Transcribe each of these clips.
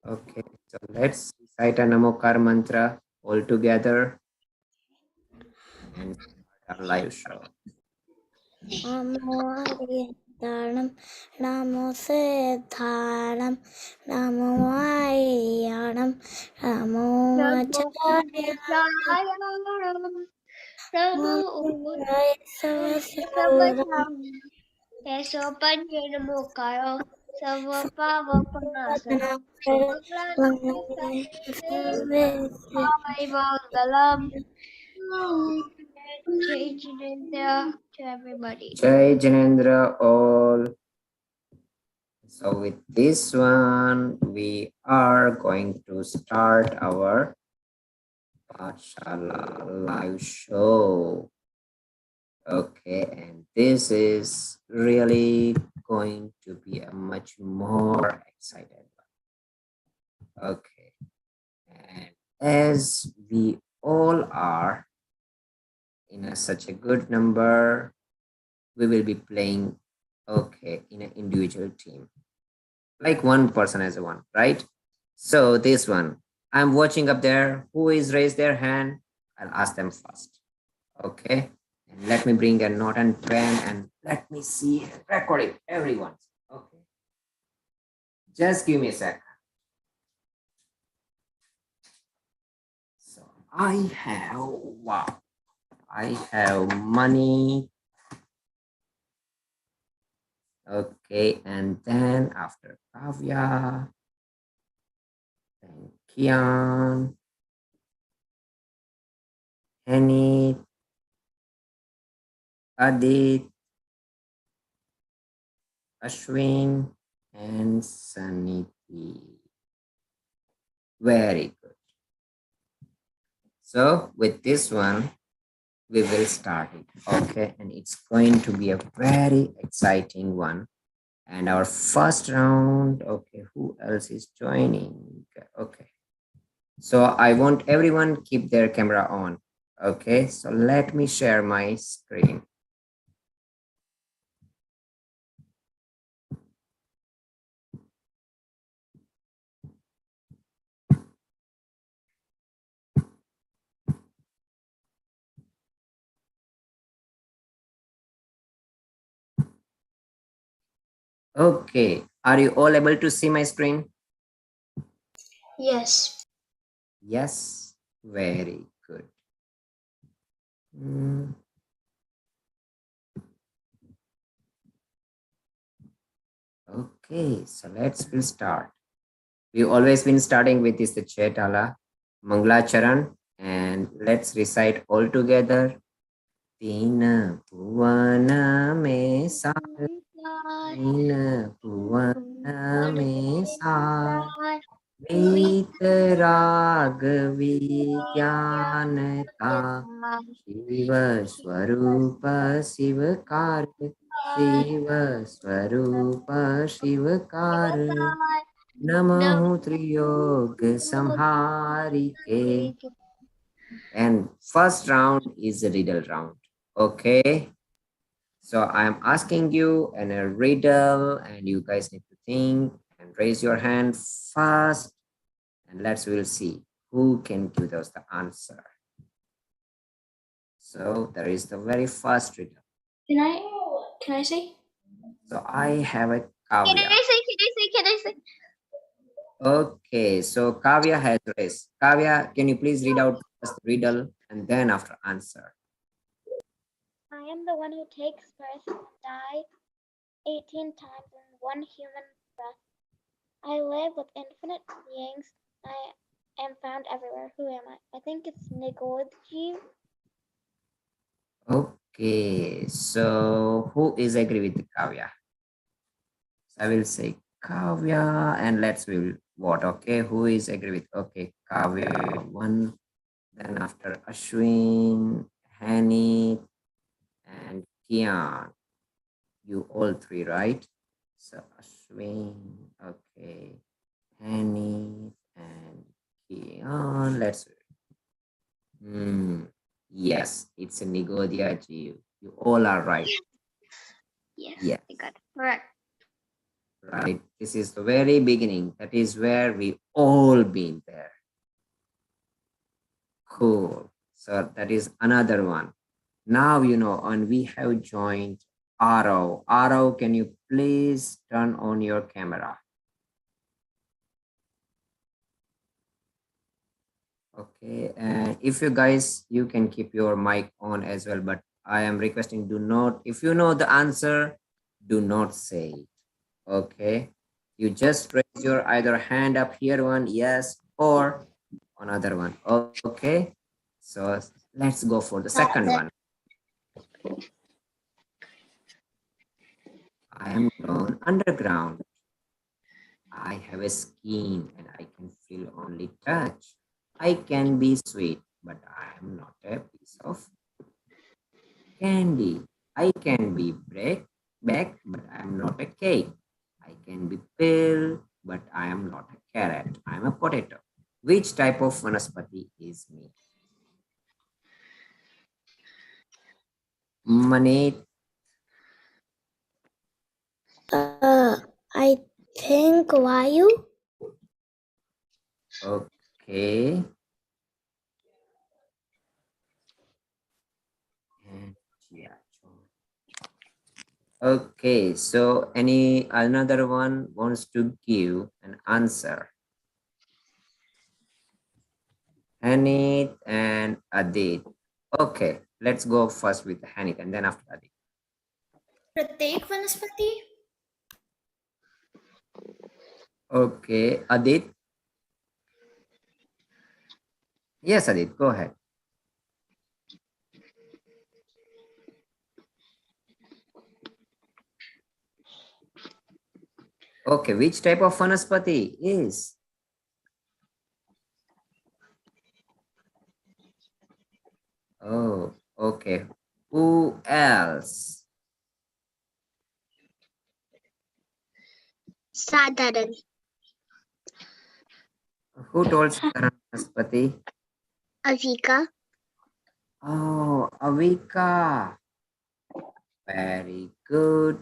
Okay, so let's recite a Namokar mantra all together and start our live show. Namo Ariyadanam, Namo Siddhanam, Namo Ayadanam, Namo Acharyanam, Namo Savasuraram, to everybody. Jai Janendra all. So with this one, we are going to start our pathshala live show. Okay, and this is really going to be a much more excited one. Okay, and as we all are in such a good number, we will be playing, okay, in an individual team, like one person as a one, right? So this one, I'm watching up there. Who is raised their hand? I'll ask them first. Okay. And let me bring a note and pen and let me see recording everyone. Okay. Just give me a sec. So I have, wow, I have money. Okay. And then after Kavya, then Kian, Henny, Adit, Ashwin, and Saniti. Very good. So with this one, we will start it. Okay. And it's going to be a very exciting one. And our first round, okay, who else is joining? Okay. So I want everyone keep their camera on. Okay. So let me share my screen. Okay. Are you all able to see my screen? Yes. Yes. Very good. Hmm. Okay, so we'll start. We've always been starting with this the Chaitala Mangla Charan, and let's recite all together. Tina Puvana me sa, Tina Puvana me sa, Vitarag Vijnanata, Shiva Swarupa Shivakar, Shiva Swarupa Shivakar. Namo Triyog Samharike. And first round is a riddle round. Okay. So I'm asking you in a riddle, and you guys need to think and raise your hand fast. And we'll see who can give us the answer. So there is the very first riddle. Can I say? So I have a Can Kavya. I say? Can I say? Okay, so Kavya has raised. Kavya, can you please read out first the riddle and then after answer? I am the one who takes birth and die 18 times in one human breath. I live with infinite beings. I am found everywhere. Who am I? I think it's Nigodji. Okay, so who is agree with Kavya? So I will say Kavya, and we will vote. Okay, who is agree with? Okay, Kavya one. Then after Ashwin, Hani, and Kian, you all three, right? So Ashwin, okay, Hani, and Kian. Yes, it's a Nigodia Ji. You all are right. Yes, Yes. I got it. Correct. right? This is the very beginning. That is where we all been there. Cool. So that is another one. Now you know, and we have joined Aro. Aro, can you please turn on your camera? Okay, and if you guys, you can keep your mic on as well, but I am requesting do not, if you know the answer, do not say it. Okay, you just raise your either hand up here one, yes, or another one. Okay, so let's go for the second one. I am grown underground. I have a skin and I can feel only touch. I can be sweet, but I am not a piece of candy. I can be baked, but I am not a cake. I can be pale, but I am not a carrot. I am a potato. Which type of vanaspati is me? Money. I think Vayu. Okay. And yeah. Okay, so any another one wants to give an answer? Hanit and Adit. Okay, let's go first with Hanit and then after Adit. प्रत्येक वनस्पति. Okay, Adit. Yes, Adit, go ahead. Okay, which type of vanaspati is? Oh, okay. Who else? साधारण. Who told Sadharan vanaspati? Avika. Oh, Avika. Very good.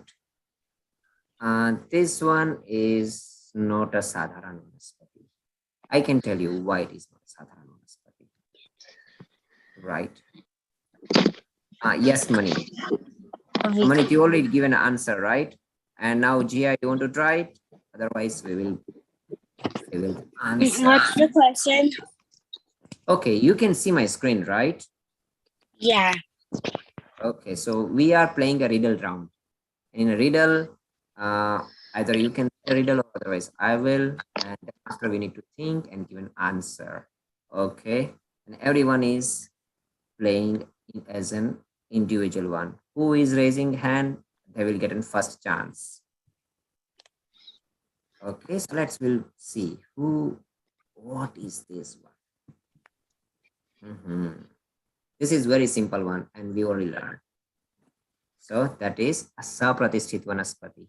This one is not a Sadharan vanaspati. I can tell you why it is not a Sadharan vanaspati. Right? Yes, Mani. Mani, you already given an answer, right? And now, Gia, you want to try it? Otherwise, we will answer. What's the question? Okay, you can see my screen, right? Yeah. Okay, so we are playing a riddle round. In a riddle, either you can say a riddle or otherwise I will, and after we need to think and give an answer. Okay, and everyone is playing as an individual one. Who is raising hand? They will get a first chance. Okay, so we'll see what is this one? This is very simple one and we already learned. So that is a sapratisthit vanaspati.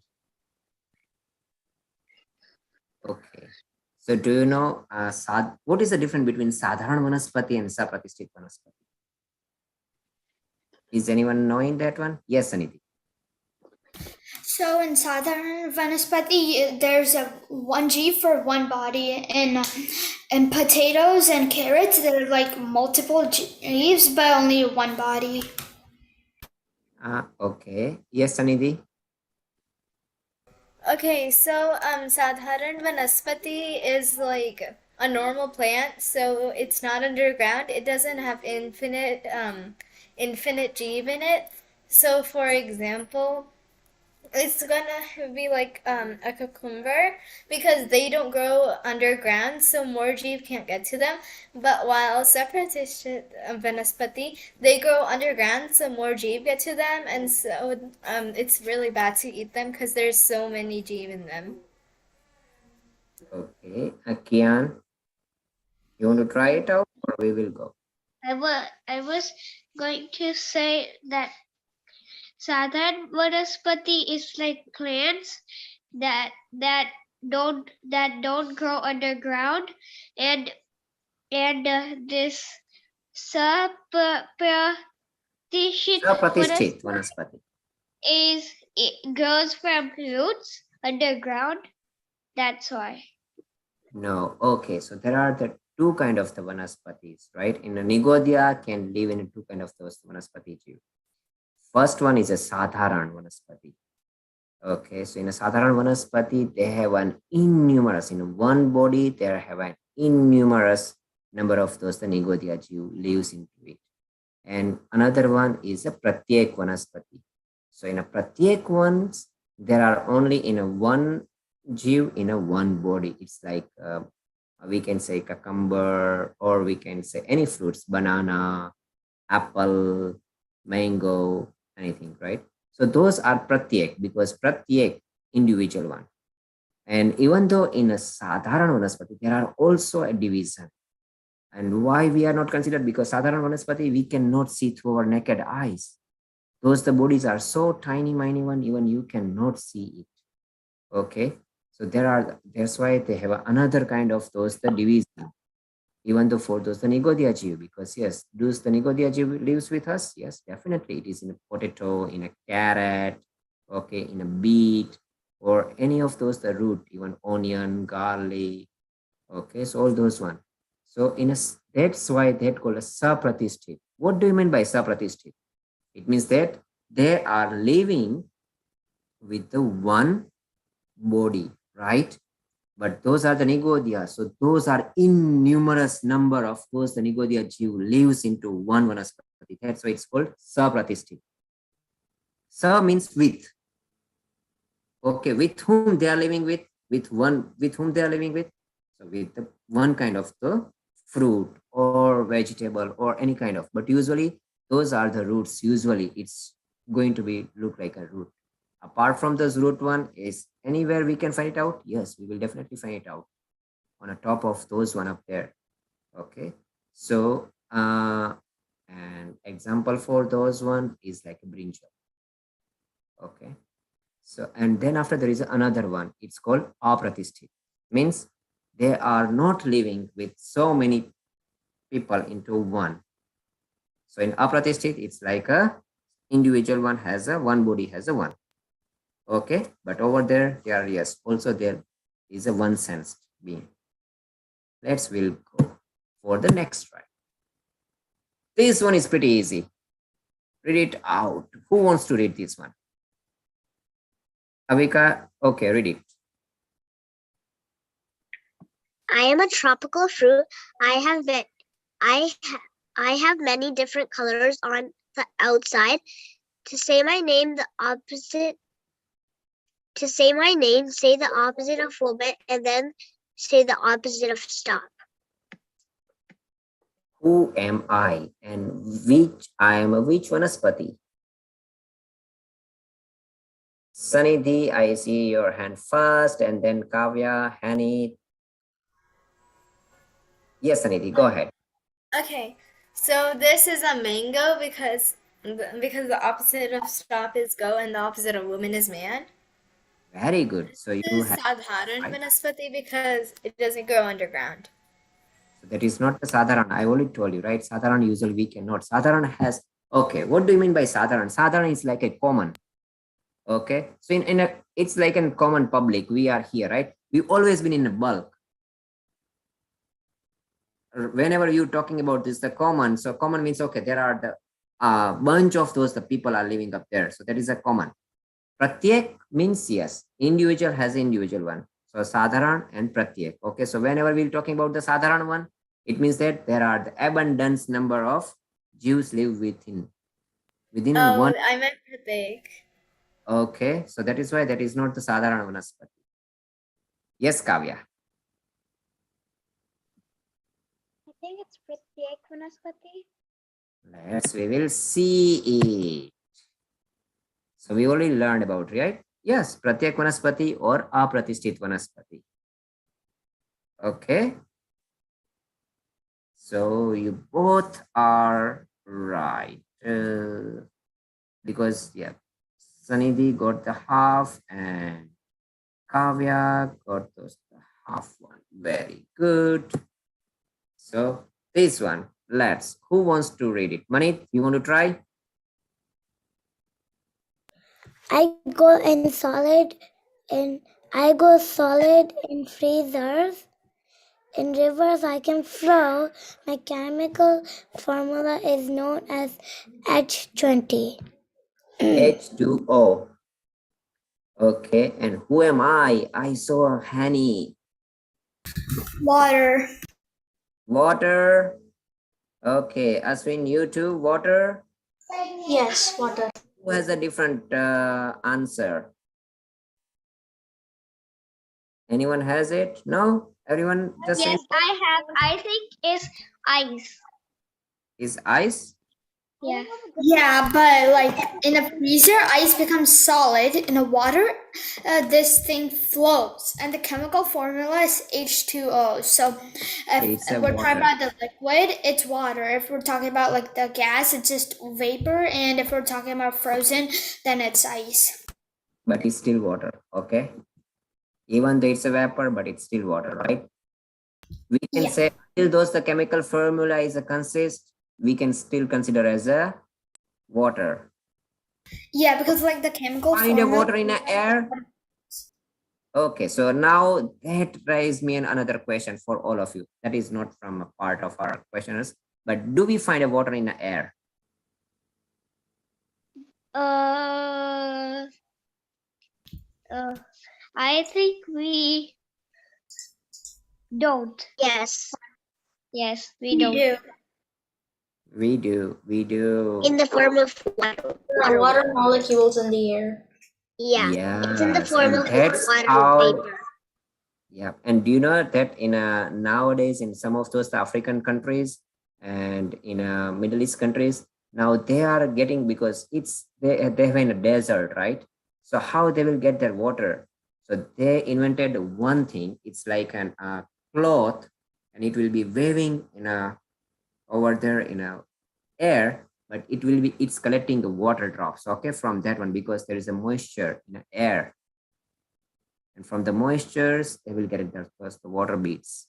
Okay. So do you know what is the difference between sadharan vanaspati and sapratisthit vanaspati? Is anyone knowing that one? Yes, Aniti. So in Sadharan Vanaspati, there's a one G for one body. In potatoes and carrots, there are like multiple G's, but only one body. Okay. Yes, Aniti. Okay, so Sadharan Vanaspati is like a normal plant, so it's not underground. It doesn't have infinite jeev in it. So for example, it's gonna be like a cucumber because they don't grow underground, so more jeev can't get to them. But while separatist vanaspati, they grow underground, so more jeev get to them, and so it's really bad to eat them because there's so many jeev in them. Okay. Kian, you want to try it out or we will go? I was going to say that Sadharan Vanaspati is like plants that don't grow underground, and this Sapratisthit Sapratisthit vanaspati. it grows from roots, underground. That's why. No. Okay. So there are the two kind of the vanaspatis, right? In a Nigodia can live in two kind of those vanaspati jiv. First one is a sadharan vanaspati. Okay. So in a sadharan vanaspati, they have an innumerous, in one body, they have an innumerous number of those the Nigodia jiv lives into it. And another one is a pratyek vanaspati. So in a pratyek ones, there are only in a one jiv in a one body. It's like we can say cucumber, or we can say any fruits, banana, apple, mango, anything, right? So those are pratyek, because pratyek individual one. And even though in a sadharan vanaspati, there are also a division. And why we are not considered? Because sadharan vanaspati, we cannot see through our naked eyes. Those the bodies are so tiny, miny one, even you cannot see it. Okay. So that's why they have another kind of those the division. Even though for those the Nigodia jiv, because yes, does the Nigodia jiv lives with us? Yes, definitely. It is in a potato, in a carrot, okay, in a beet, or any of those the root, even onion, garlic, okay, so all those one. So that's why that called a sapratishthit. What do you mean by sapratishthit? It means that they are living with the one body, right? But those are the Nigodia. So those are innumerous number of those the Nigodia jiv lives into one vanaspati. That's why it's called sapratishthit. Sa means with. Okay, with whom they are living with one, with whom they are living with. So with the one kind of the fruit or vegetable or any kind of, but usually those are the roots. Usually it's going to be look like a root. Apart from this root one, is anywhere we can find it out? Yes, we will definitely find it out on the top of those one up there. Okay. So an example for those one is like a brinjal. Okay. So, and then after there is another one, it's called apratishthit. Means they are not living with so many people into one. So in apratishthit, it's like a individual one has a one body has a one. Okay, but over there, there yes, also there is a one sensed being. We'll go for the next try. This one is pretty easy. Read it out. Who wants to read this one? Avika, okay, read it. I am a tropical fruit. I have many different colors on the outside. To say my name, say the opposite of woman, and then say the opposite of stop. Who am I, and which I am a which vanaspati? Sanidhi, I see your hand first, and then Kavya, Hani. Yes, Sanidhi, go ahead. Okay, so this is a mango because the opposite of stop is go and the opposite of woman is man. Very good. So you This is have sadharan right. vanaspati because it doesn't grow underground. So that is not the sadharan. I already told you, right? Sadharan usually we cannot. Sadharan has, okay, what do you mean by sadharan? Sadharan is like a common. Okay. So in a it's like a common public. We are here, right? We've always been in a bulk. Whenever you're talking about this, the common, so common means okay, there are the bunch of those the people are living up there. So that is a common. Pratyek means yes, individual has individual one. So sadharan and pratyek. Okay, so whenever we're talking about the sadharan one, it means that there are the abundance number of Jews live within Oh, one. I meant pratik. Okay, so that is why that is not the sadharan vanaspati. Yes, Kavya. I think it's Pratyek Vanaspati. We will see it. So we already learned about, right? Yes, pratyek vanaspati or apratishthit vanaspati. Okay. So you both are right. Because, yeah, Sanidhi got the half and Kavya got those the half one. Very good. So this one, who wants to read it? Manit, you want to try? I go in solid And I go solid in freezers. In rivers, I can flow. My chemical formula is known as H20. H2O. Okay, and who am I? I saw honey. Water. Water. Okay, Aswin, you too, water? Yes, water. Who has a different answer? Anyone has it? No? Everyone just say Yes, I have. I think it's ice. is ice? Yeah. Yeah, but like in a freezer, ice becomes solid. In a water, this thing flows, and the chemical formula is H2O. So, It's if a we're talking water, about the liquid, it's water. If we're talking about like the gas, it's just vapor. And if we're talking about frozen, then it's ice. but it's still water, okay? Even though it's a vapor, but it's still water, right? We can Yeah. say till those the chemical formula is a consist, we can still consider as a water. Yeah, because like the chemical Find a formula. water in the air. Okay, so now that raised me another question for all of you. That is not from a part of our questioners, but do we find a water in the air? Uh, I think we don't. Yes, Yes, we We don't. do. We do, we do. in the form of water. Water molecules in the air. Yeah, it's in the Yes, form and of that's water how. vapor. Yeah, and do you know that in nowadays in some of those African countries and in Middle East countries, now they are getting, because they have in a desert, right? So how they will get their water? So they invented one thing. It's like an cloth, and it will be waving in a over there in a air, but it's collecting the water drops, okay, from that one, because there is a moisture in the air, and from the moistures they will get it there first the water beads,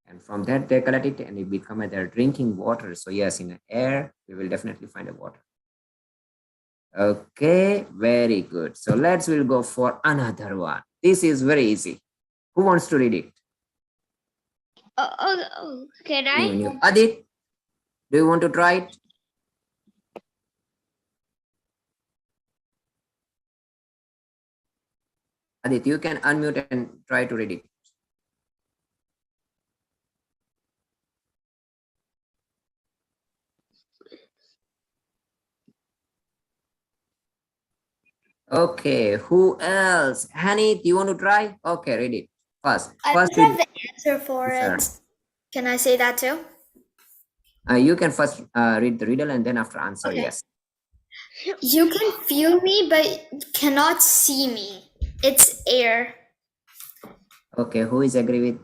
and from that they collect it and it become their drinking water. So yes, in the air we will definitely find a water. Okay, very good. So we'll go for another one. This is very easy. Who wants to read it? Can Anyone? I? You, Adit, do you want to try it? Adit, you can unmute and try to read it. Okay, who else? Hani, do you want to try? Okay, read it first. I First, don't read have the answer for answer. it. Can I say that too? You can first read the riddle and then after answer, Okay. yes. You can feel me, but cannot see me. It's air. Okay, who is agree with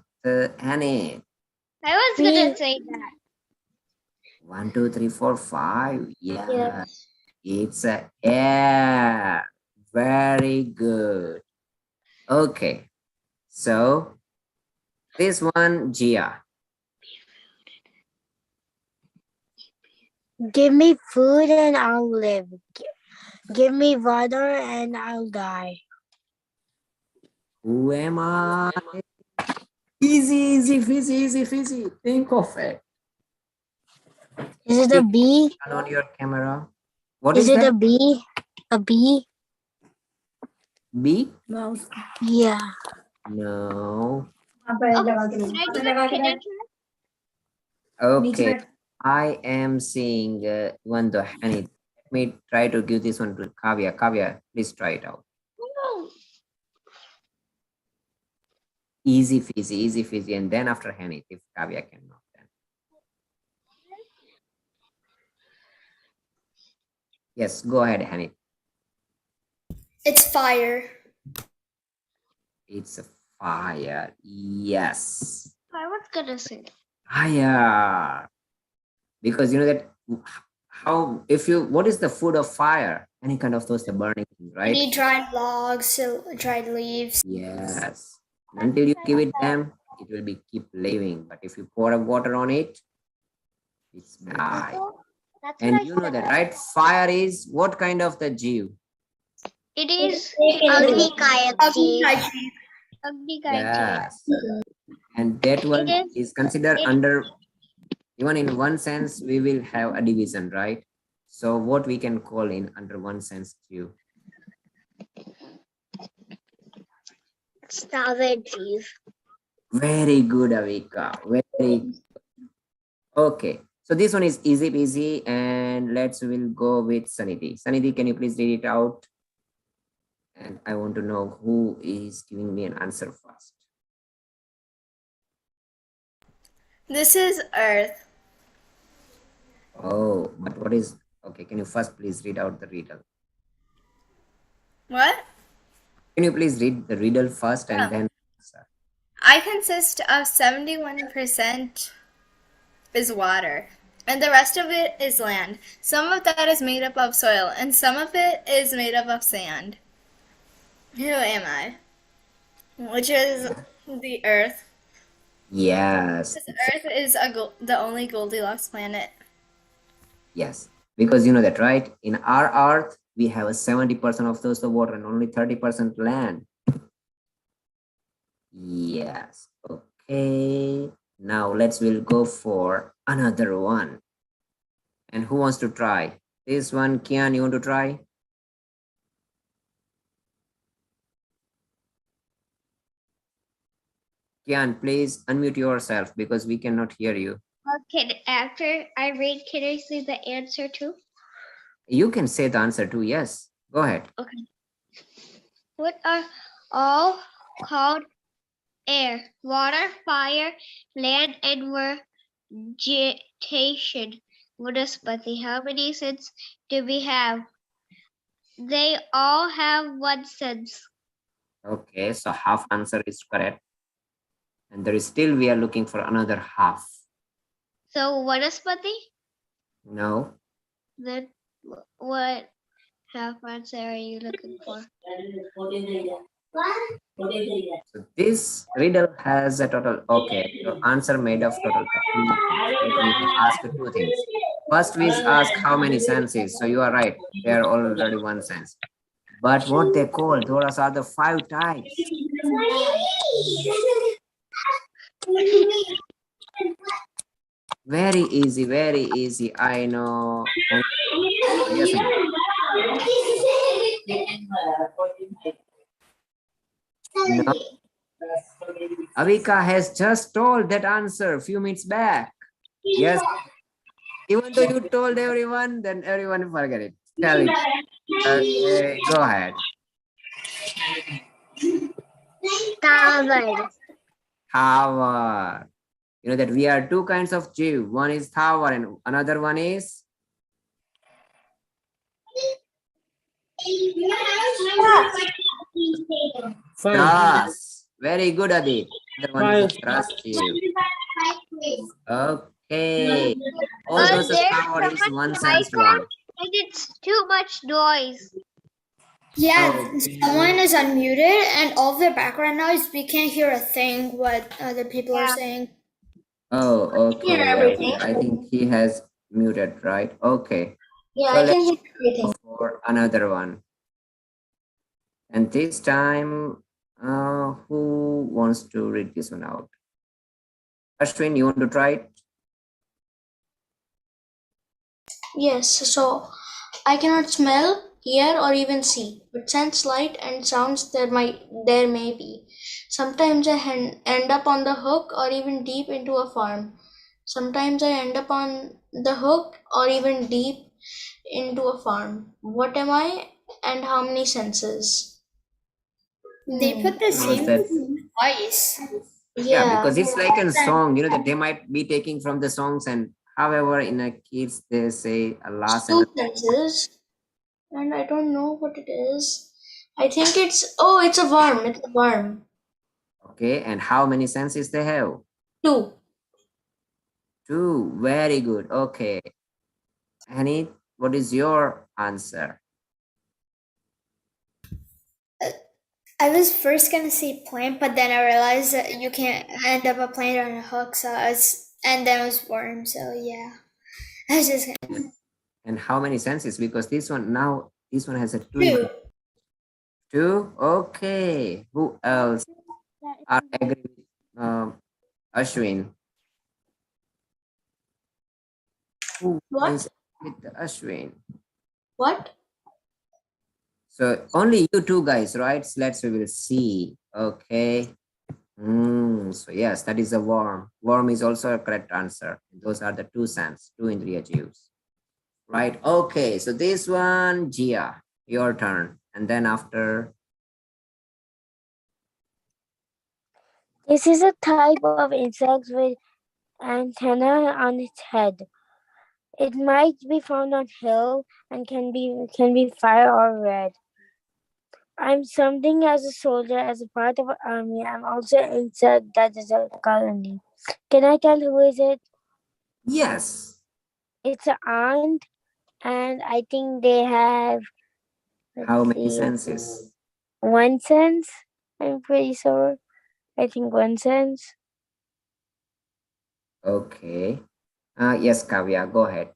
Hani? I was Me. gonna say that. 1, 2, 3, 4, 5. Yeah, Yes. it's air. Very good. Okay, so this one, Gia. Give me food and I'll live. Give me water and I'll die. Who am I? Easy, easy, fizzy, easy, fizzy. Think of it. Is it a bee? Turn on your camera. What Is is it that? a bee? A bee? B? Mouse. Yeah. No. Can I try? Okay. I am seeing one the Hani. Let me try to give this one to Kavya. Kavya, please try it out. No. Easy fizzy, and then after Hani, if Kavya cannot, then. Yes, go ahead, Hani. It's fire. It's a fire. Yes. I was gonna say. Fire. Because you know that how if you what is the food of fire? Any kind of those the burning thing, You need right? dried logs, dried leaves. Yes. Until you give it them, it will be keep living. But if you pour a water on it, it's die. That's what And I you know said. that, right? Fire is what kind of the jew? It is Ugly kayat Ugly jeep. jeep. ugly guy. Yes. And that one It is considered it- under, even in one sense, we will have a division, right? So what we can call in under one sense too. Savage jeep. Very good, Avika. Very okay. So this one is easy peasy, and we'll go with Sanidhi. Sanidhi, can you please read it out? And I want to know who is giving me an answer first. This is Earth. Oh, but what is okay? Can you first please read out the riddle? What? Can you please read the riddle first and then answer? I consist of 71% is water, and the rest of it is land. Some of that is made up of soil, and some of it is made up of sand. Who am I? Which is the Earth. Yes, Because Earth is the only Goldilocks planet. yes, because you know that, right? In our Earth, we have a 70% of those the water and only 30% land. Yes. Okay. Now we'll go for another one. And who wants to try? This one, Kian, you want to try? Kian, please unmute yourself because we cannot hear you. Okay, after I read, can I see the answer too? You can say the answer too. Yes. Go ahead. Okay. What are all called air, water, fire, land, and vegetation? Vanaspati. How many senses do we have? They all have one sense. Okay, so half answer is correct. And there is still, we are looking for another half. So Vanaspati? No. Then what half answer are you looking for? So this riddle has a total, okay, your answer made of total of two things, right? We will ask you two things. First, we ask how many senses. So you are right, there are already one sense. But what they call, those are the 5 types. Very easy, very easy. I know. And yes, I know. No. Avika has just told that answer a few minutes back. Yes. Even though you told everyone, then everyone forget it. Tell it. Okay, go ahead. Tower. Tower. You know that we are two kinds of Jew. One is tower and another one is trust. Very good, Adit. Another one is trust you. Okay. Although the There's tower so is much one sense icon one. and it's too much noise. Yeah, Okay. someone is unmuted, and all the background noise, we can't hear a thing what other people are saying. Oh, okay. Hear Okay. everything. I think he has muted, right? Okay. Yeah, So I can let's hear everything. go for another one. And this time, who wants to read this one out? Ashwin, you want to try it? Yes, so I cannot smell, hear, or even see, but sense light and sounds there may be. Sometimes I end up on the hook or even deep into a farm. Sometimes I end up on the hook or even deep into a farm. What am I and how many senses? They put the How's same that? thing twice. Yeah, Yeah. because it's like a song, you know, that they might be taking from the songs, and however, in a kids, they say a last Two sentence. senses, and I don't know what it is. I think it's it's a worm. It's a worm. Okay, and how many senses they have? Two. 2. Very good. Okay. Annie, what is your answer? I was first gonna say plant, but then I realized that you can't end up a plant on a hook, and then it was worm. So yeah, I was just gonna And how many senses? Because this one has a 2 in two. 2. Okay. Who else are agree with Ashwin? Who What? is with Ashwin? What? So only you two guys, right? So we will see. Okay. So yes, that is a worm. Worm is also a correct answer. Those are the two sense, two indriya jeeves. Right. Okay. So this one, Gia, your turn. And then after, This is a type of insect with antenna on its head. It might be found on hill and can be fire or red. I'm something as a soldier, as a part of an army. I'm also an insect that is a colony. Can I tell who is it? yes. It's an ant, and I think they have. How Let's many see, senses? one sense. I'm pretty sure. I think one sense. Okay. Yes, Kavya, go ahead.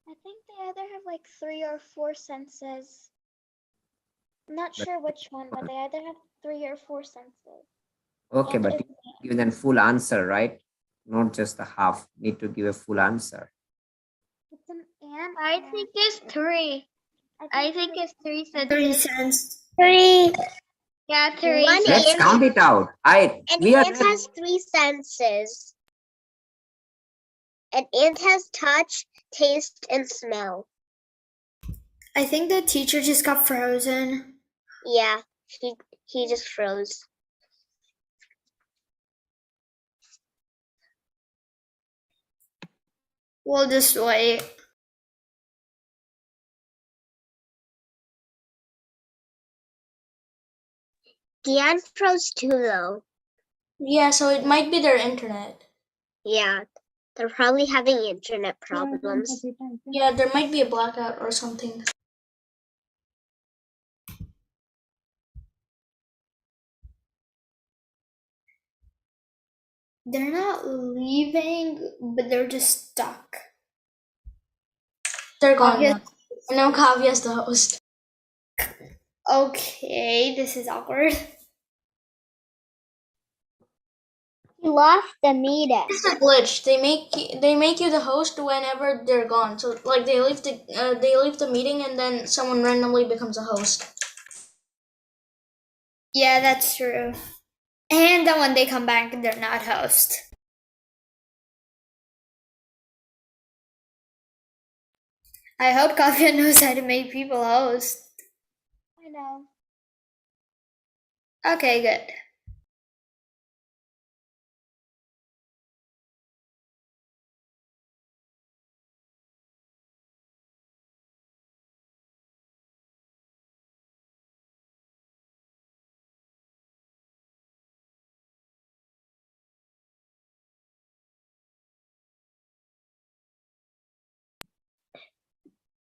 I think they either have like 3 or 4 senses. I'm not But, sure which one, but they either have 3 or 4 senses. okay, And but it's you give them full answer, right? Not just the half. Need to give a full answer. an ant. I think it's 3. I think it's 3 3 senses. cents. 3. Yeah, 3 One Let's ant, count it out. an We are ant has 3 senses. An ant has touch, taste, and smell. I think the teacher just got frozen. Yeah, he just froze. We'll just wait. Dion froze too, though. Yeah, so it might be their internet. Yeah, they're probably having internet problems. Yeah, there might be a blackout or something. They're not leaving, but they're just stuck. They're gone Kavya- now. And now Kavya's the host. Okay, this is awkward. He lost the meeting. It's a glitch. They make you the host whenever they're gone. So like they leave the meeting and then someone randomly becomes a host. Yeah, that's true. And then when they come back, they're not host. I hope Kavya knows how to make people host. I know. Okay, good.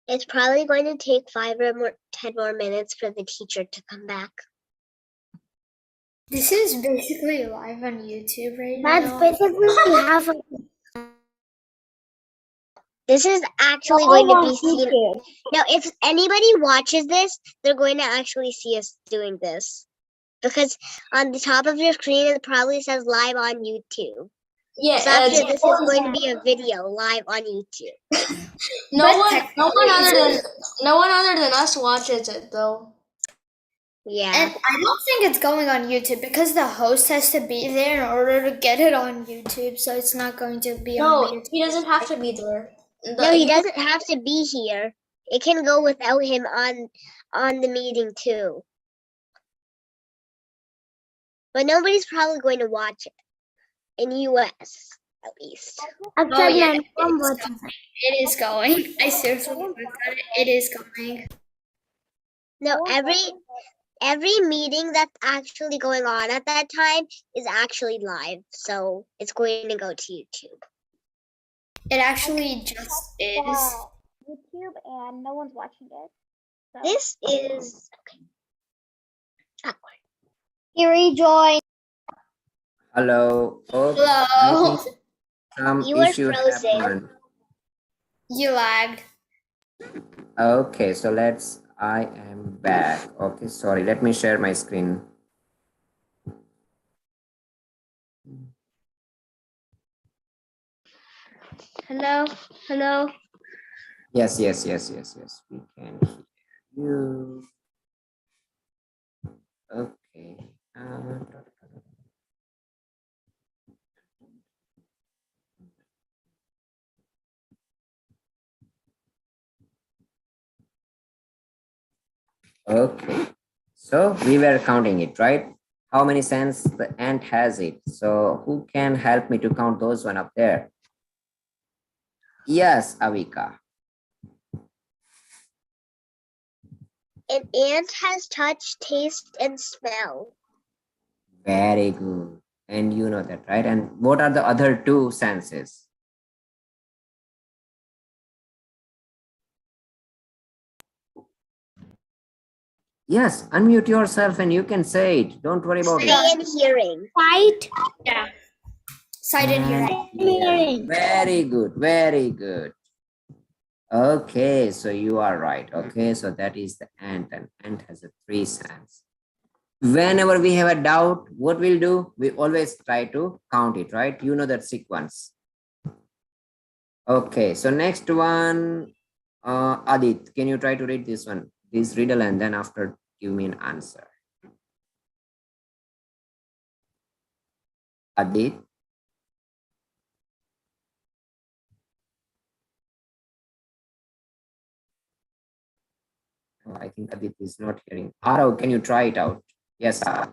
It's probably going to take 10 more minutes for the teacher to come back. This is basically live on YouTube right That's now. basically half of This is actually going to be seen. Now, if anybody watches this, they're going to actually see us doing this. Because on the top of your screen, it probably says live on YouTube. Yeah, So after this is going to be a video live on YouTube. no one other than us watches it though. Yeah. And I don't think it's going on YouTube because the host has to be there in order to get it on YouTube, so it's not going to be on No, YouTube. he doesn't have to be there. No, he doesn't have to be here. It can go without him on the meeting too. But nobody's probably going to watch it. In US, at least. I've Oh, said yeah, my mom watches it. It is going. I seriously looked at it. It is going. No, every meeting that's actually going on at that time is actually live. So it's going to go to YouTube. It actually just is. YouTube and no one's watching it. So. This is okay. He rejoined. Hello. Okay. Hello. Some You were issue frozen. happened. You lagged. Okay, so I am back. Okay, sorry, let me share my screen. Hello, hello. Yes, yes, yes, yes, yes. We can hear you. Okay. Okay. So we were counting it, right? How many cents the ant has it? So who can help me to count those one up there? Yes, Avika. An ant has touch, taste, and smell. Very good. And you know that, right? And what are the other two senses? Yes, unmute yourself and you can say it. Don't worry about it. Sight and hearing. Sight Yeah. Sight and And hearing. hearing. Very good, very good. Okay, so you are right. Okay, so that is the ant, and ant has a three sense. Whenever we have a doubt, what we'll do? We always try to count it, right? You know that sequence. Okay, so next one, Adit, can you try to read this one? This riddle and then after give me an answer. Adit. Oh, I think Adit is not hearing. Arav, can you try it out? Yes, Arav.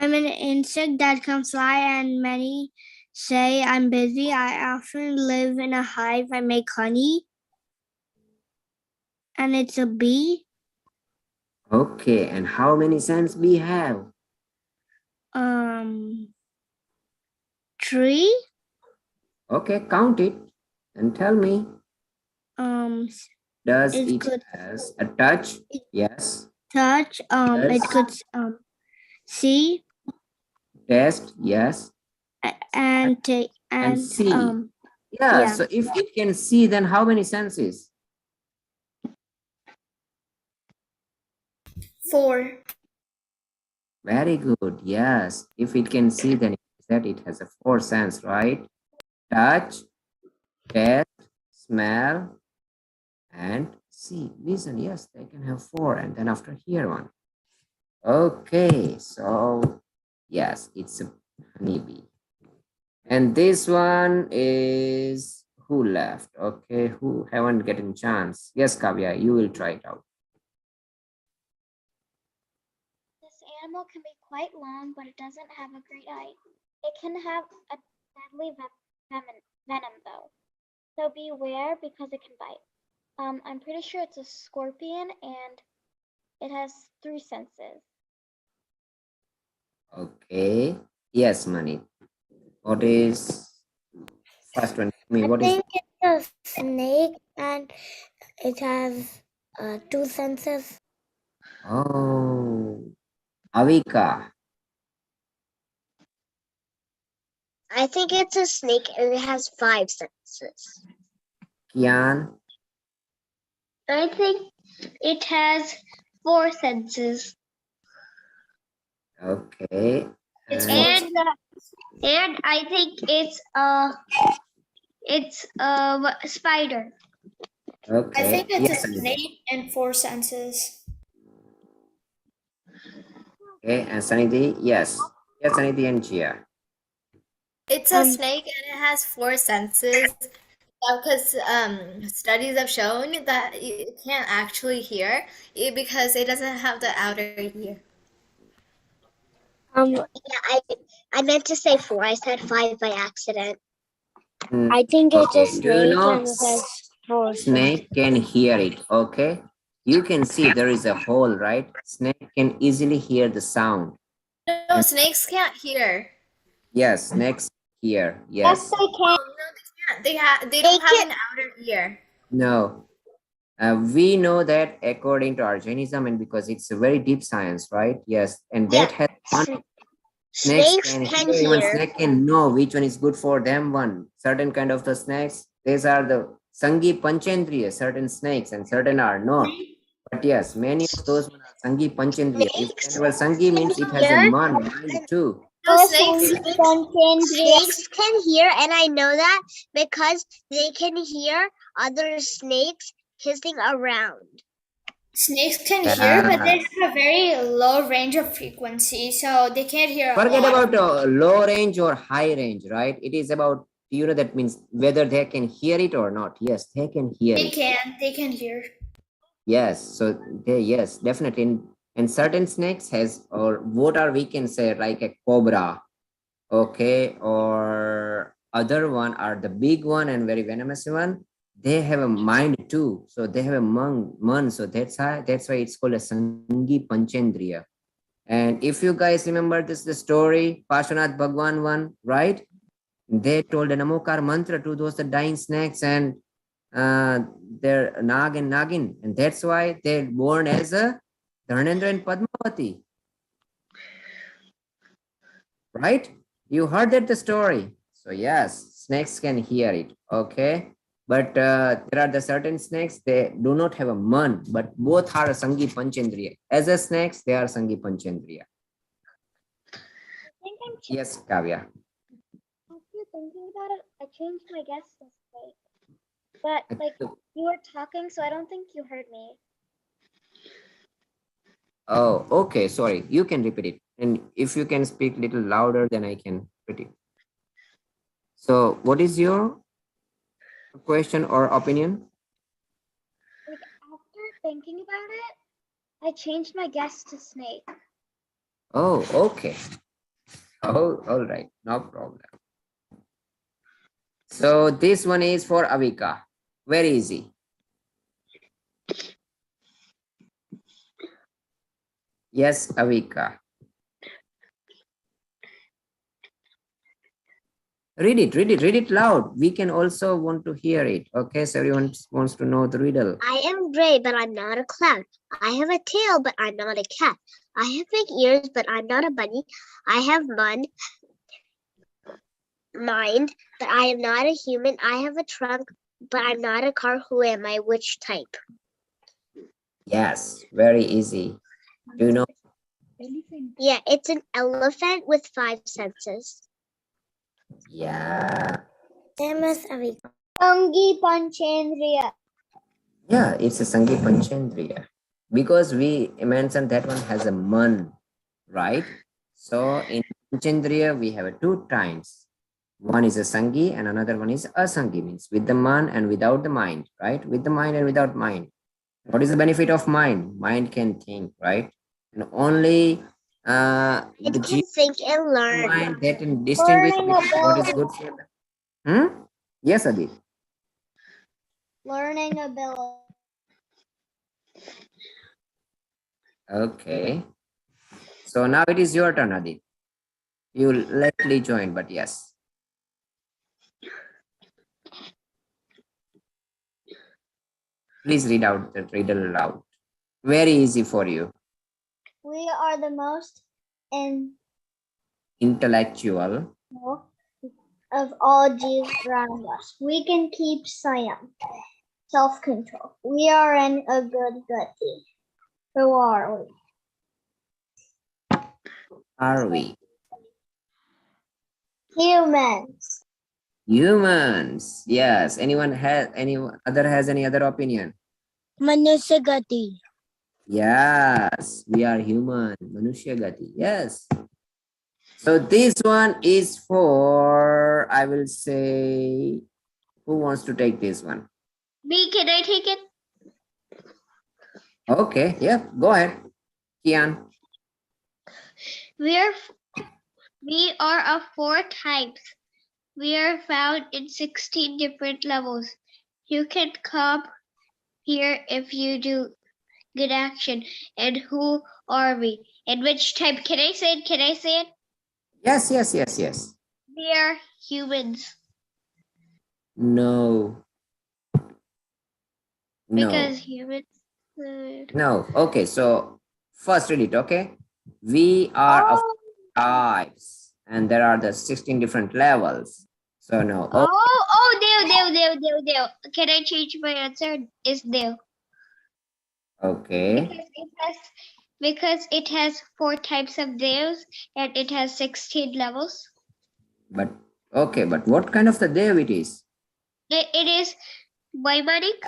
I'm an insect that can fly, and many say I'm busy. I often live in a hive. I make honey, and it's a bee. Okay, and how many cents we have? Tree. Okay, count it and tell me. Um, Does it it could has a touch? Yes. touch. It Does could see test? Yes. and take And and see. Yeah, yeah. so if it can see, then how many senses? 4. Very good. Yes. If it can see, then it means that it has a four sense, right? Touch, taste, smell, and see. Vision. Yes, they can have four. And then after hear one. Okay. So yes, it's a honeybee. And this one is who left? Okay, who haven't gotten chance? Yes, Kavya, you will try it out. This animal can be quite long, but it doesn't have a great eye. It can have a deadly venom, though. So beware because it can bite. I'm pretty sure it's a scorpion and it has 3 senses. Okay. Yes, Mani. What is first one? I What is think it's a snake and it has two senses. oh Avika? I think it's a snake and it has 5 senses. Kian? I think it has 4 senses. Okay. It's And 4. And I think it's a spider. I okay. think it's Yes, a Anita. snake and 4 senses. Okay, and Sanidhi, yes. Yes, Sanidhi and Chia. It's a snake and it has 4 senses. Because studies have shown that it can't actually hear because it doesn't have the outer ear. Yeah, I meant to say 4. I said 5 by accident. I think it's a Okay, do you snake know and it has 4 senses. snake can hear it? Okay. You can see there is a hole, right? Snake can easily hear the sound. No, snakes can't hear. Yes, snakes hear. Yes. No, they can't. They don't have an outer ear. No. We know that according to our Jainism, and because it's a very deep science, right? Yes, and Yeah, that has one snakes can hear, even hear. snake can know which one is good for them. One certain kind of the snakes, these are the Sangi Panchendriya, certain snakes and certain are not. But yes, many of those are Sangi Panchendriya. If whenever Sangi means it has a Here, mind too. No oh, snakes. snakes can hear, and I know that because they can hear other snakes hissing around. Snakes can hear, but they Yeah. have a very low range of frequency, so they can't hear a Forget lot. about low range or high range, right? It is about, that means whether they can hear it or not. Yes, they can hear it. They can hear. Yes, so they, yes, definitely. And certain snakes has, or what are we can say, like a cobra, okay, or other one are the big one and very venomous one. They have a mind too, so they have a man. So that's why it's called a Sangi Panchendriya. And if you guys remember this, the story, Pashanath Bhagwan one, right? They told a Namokar mantra to those the dying snakes and their Nag and Nagin. And that's why they're born as a Dharnendra and Padmavati. Right? You heard that the story. So yes, snakes can hear it. Okay. But there are the certain snakes, they do not have a man, but both are Sangi Panchendriya. As a snakes, they are Sangi Panchendriya. Yes, Kavya. After thinking about it, I changed my guess this week. But like you were talking, so I don't think you heard me. Oh, okay. Sorry. You can repeat it. And if you can speak little louder, then I can repeat it. So what is your question or opinion? Like after thinking about it, I changed my guess to snake. Oh, okay. Oh, all right. No problem. So this one is for Avika. Very easy. Yes, Avika. Read it loud. We can also want to hear it. Okay, so everyone wants to know the riddle. I am gray, but I'm not a cloud. I have a tail, but I'm not a cat. I have big ears, but I'm not a bunny. I have mind, but I am not a human. I have a trunk, but I'm not a car. Who am I? Which type? Yes, very easy. Do you know? Yeah, it's an elephant with 5 senses. Yeah. Famous Avika. Sangi Panchendriya. Yeah, it's a Sangi Panchendriya. Because we mentioned that one has a man, right? So in Panchendriya, we have 2 times. One is a Sangi and another one is Asangi, means with the man and without the mind, right? With the mind and without mind. What is the benefit of mind? Mind can think, right? And only It the can think and learn. mind that can distinguish what is good for them. Yes, Adit. Learning ability. Okay. So now it is your turn, Adit. You lately joined, but yes. Please read out the riddle aloud. Very easy for you. We are the most Intellectual. of all G's around us. We can keep silent, self-control. We are in a good deed. Who are we? Are we? Humans. Humans. Yes. Anyone has any other opinion? Manusya Gati. Yes, we are human. Manushya Gati. Yes. So this one is for, I will say, who wants to take this one? B, can I take it? Okay, yeah, go ahead. Kian. We are of 4 types. We are found in 16 different levels. You can come here if you do good action. And who are we? And which type? Can I say it? Can I say it? Yes. We are humans. No. Because humans. No. Okay, so first read it, okay? We are of types and there are the 16 different levels. So no. Oh, Dev. Can I change my answer? Is Dev. Okay. Because it has 4 types of devs and it has 16 levels. But okay, but what kind of the dev it is? It is Vaimanic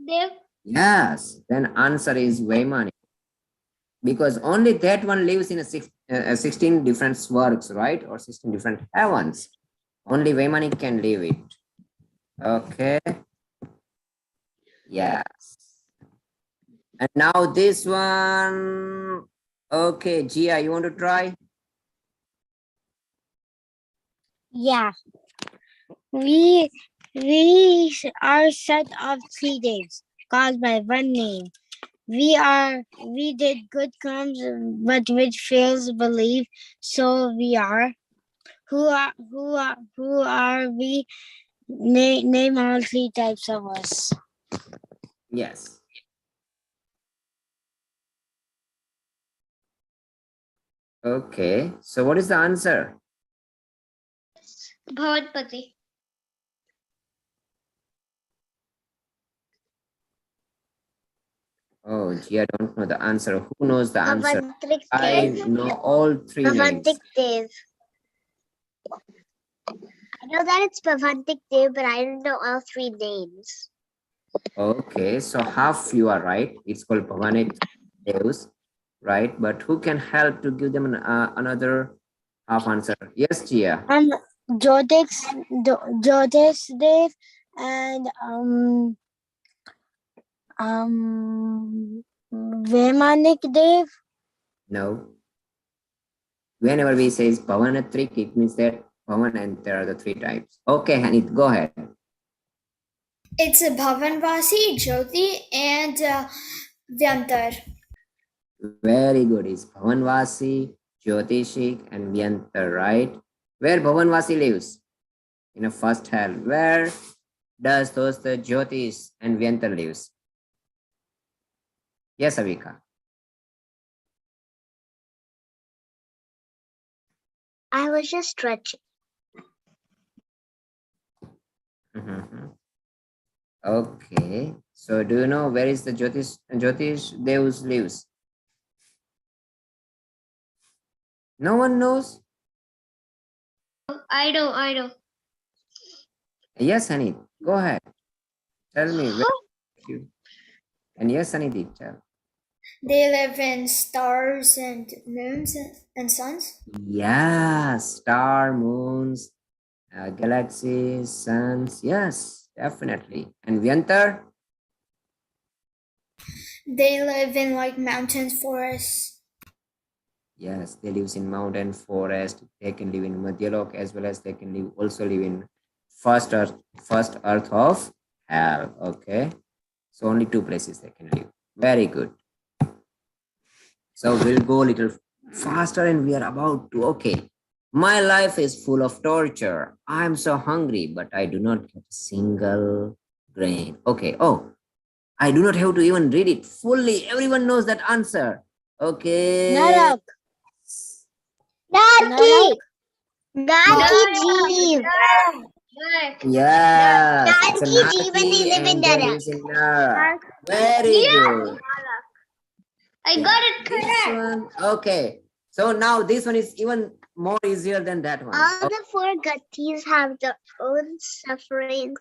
Dev. Yes, then answer is Vaimani. Because only that one lives in 16 different swargs, right? Or 16 different heavens. Only Vaimani can live it. Okay. Yes. And now this one. Okay, Gia, you want to try? Yeah. We are a set of 3 days called by one name. We did good comes, but which fails believe. So we are. Who are we? Name all 3 types of us. Yes. Okay. So what is the answer? Bhavatpati. Oh, Gia don't know the answer. Who knows the answer? Pavantik I Dev. know all 3 names. Pavantik Dev. I know that it's Pavantik Dev, but I don't know all 3 names. Okay, so half you are right. It's called Pavanik Devs, right? But who can help to give them another half answer? Yes, Gia. Jyotish Dev and Vemanik Dev. No. Whenever we say Pavanatrik, it means that Pavan and there are the 3 types. Okay, Hanit, go ahead. It's a Bhavanvasi, Jyoti, and Vyantar. Very good. It's Bhavanvasi, Jyotishik, and Vyantar, right? Where Bhavanvasi lives? In a first hell. Where does those the Jyotish and Vyantar lives? Yes, Avika. I was just stretching. Okay. So do you know where is the Jyotish Devs lives? No one knows? I know. Yes, Hanit. Go ahead. Tell me where you. And yes, Hanit, tell. They live in stars and moons and suns. Yeah, star, moons, galaxies, suns. Yes, definitely. And Vyantar? They live in like mountains, forests. Yes, they live in mountain, forest. They can live in Madhyalok as well as they can also live in first earth of hell. Okay. So only 2 places they can live. Very good. So we'll go a little faster and we are about to. Okay. My life is full of torture. I'm so hungry, but I do not get a single grain. Okay. Oh, I do not have to even read it fully. Everyone knows that answer. Okay. Narak. Naki! Naki Jeev! Yes, it's a Narki Jeev and they Naki live in and they Narak. live in Narak. Very good. I Yeah, got it this correct. one, okay. So now this one is even more easier than that one. All the 4 Gatis have their own sufferings,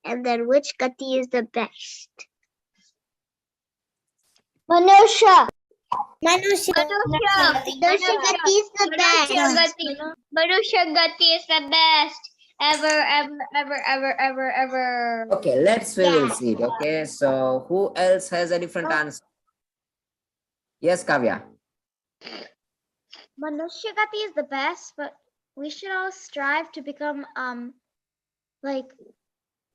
and then which Gati is the best? Manusha! Manusha. Manusha Gati is the best. Manusha Gati is the best. Ever. Okay, we will Yeah. see it. Okay, so who else has a different answer? Yes, Kavya. Manusya Gati is the best, but we should all strive to become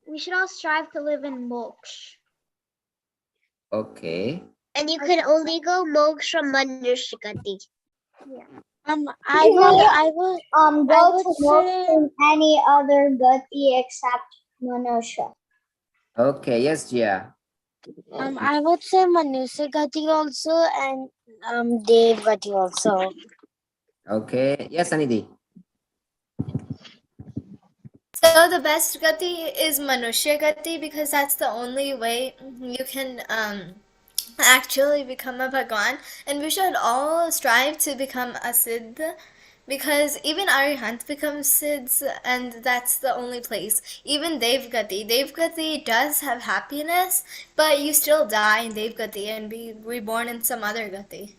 we should all strive to live in moksha. Okay. And you can only go moksha from Manusha Gati. I would say in any other Gati except Manusha. Okay, yes, Jia. I would say Manusha Gati also and Dev Gati also. Okay, yes, Anidhi. So So the best gati is Manushya gati because that's the only way you can actually become a Bhagwan, and we should all strive to become a Siddh because even Arihant becomes Siddhs, and that's the only place. Even Devgati. Devgati does have happiness, but you still die in Devgati and be reborn in some other Gati.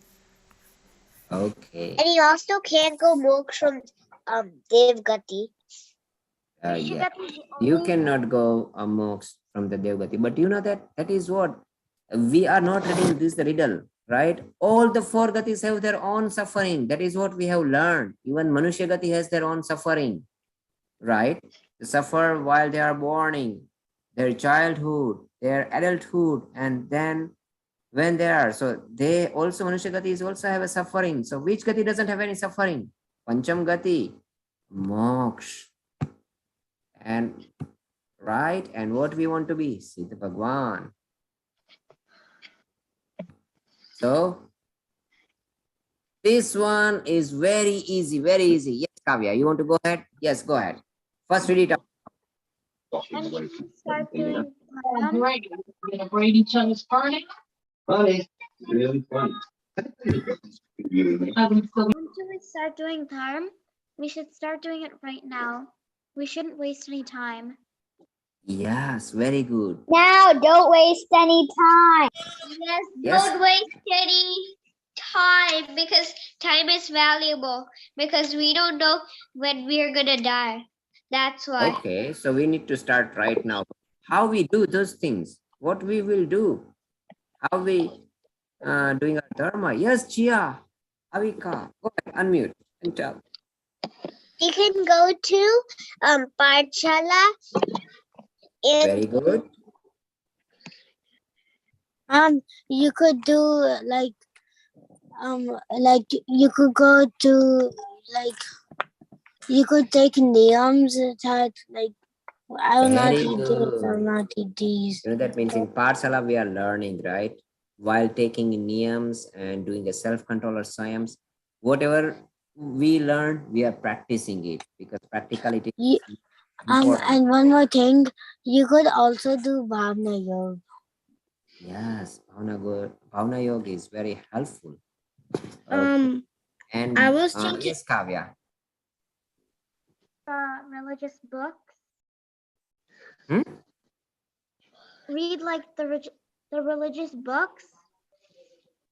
Okay. And you also can't go moksha from Devgati. Yeah. You cannot go moksha from the Devgati, but you know that is what we are not reading this riddle, right? All the four gatis have their own suffering. That is what we have learned. Even Manushya gati has their own suffering, right? They suffer while they are born, their childhood, their adulthood, and then when they are, so they also, Manushya gati is also have a suffering. So which gati doesn't have any suffering? Pancham gati, moksha. And right, and what we want to be, Siddha Bhagwan. So this one is very easy, very easy. Yes, Kavya, you want to go ahead? Yes, go ahead. First read it out. And can we start doing Braid each other's party. Funny, really funny. once we start doing dharm, we should start doing it right now. We shouldn't waste any time. Yes, very good. Now, don't waste any time. Yes, Yes. don't waste any time because time is valuable because we don't know when we're gonna die. That's why. Okay, so we need to start right now. How we do those things? What we will do? How we doing our dharma? Yes, Chia, Avika, go ahead, unmute and tell. You can go to pathshala Very good. You could do like you could go to like you could take names that like I don't know how Very to do it. good. I'm not to these. You know, that means in pathshala we are learning, right? While taking niyams and doing a self-control or sayams, whatever we learn, we are practicing it because practicality is important. And one more thing, you could also do Bhavna Yoga. Yes, Bhavna Yoga is very helpful. And I was thinking. yes, Kavya. Religious books. Hmm? Read like the religious books.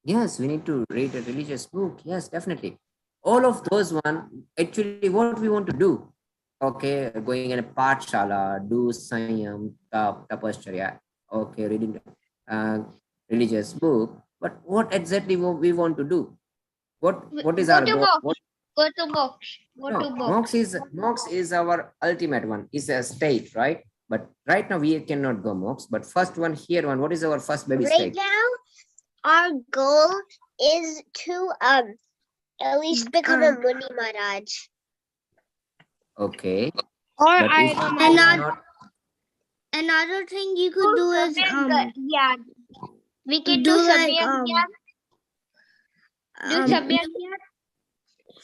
Yes, we need to read a religious book. Yes, definitely. All of those one, actually what we want to do, okay, going in a pathshala, do sayam, tapasya, okay, reading religious book, but what exactly we want to do? What is Go our to goal? moksha. Go to moksha. Go No, to moksha. moksha is our ultimate one. It's a state, right? But right now we cannot go moksha. But first one here, what is our first baby right state? now. Our goal is to at least become a Muni Maharaj. Okay. Or But if it is not, another thing you could do is Yeah. We can do do like Do Samyak Gyan.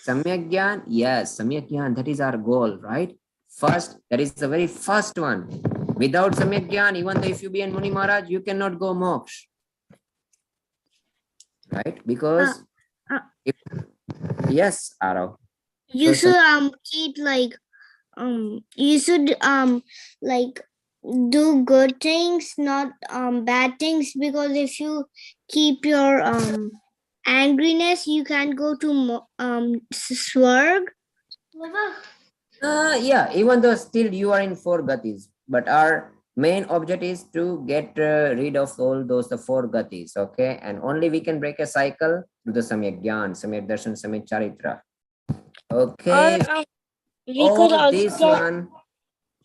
Samyak Gyan, yes, Samyak Gyan, that is our goal, right? First, that is the very first one. Without Samyak Gyan, even though if you be a Muni Maharaj, you cannot go moksha. Right? Because, yes, Arav. you So, should keep like you should like do good things, not bad things, because if you keep your angriness, you can go to swarg. yeah, even though still you are in four gatis, but our main object is to get rid of all those the four gatis, okay? And only we can break a cycle through the Samyak Gyan, Samyak Darshan, Samyak Charitra. Okay, We could all also this one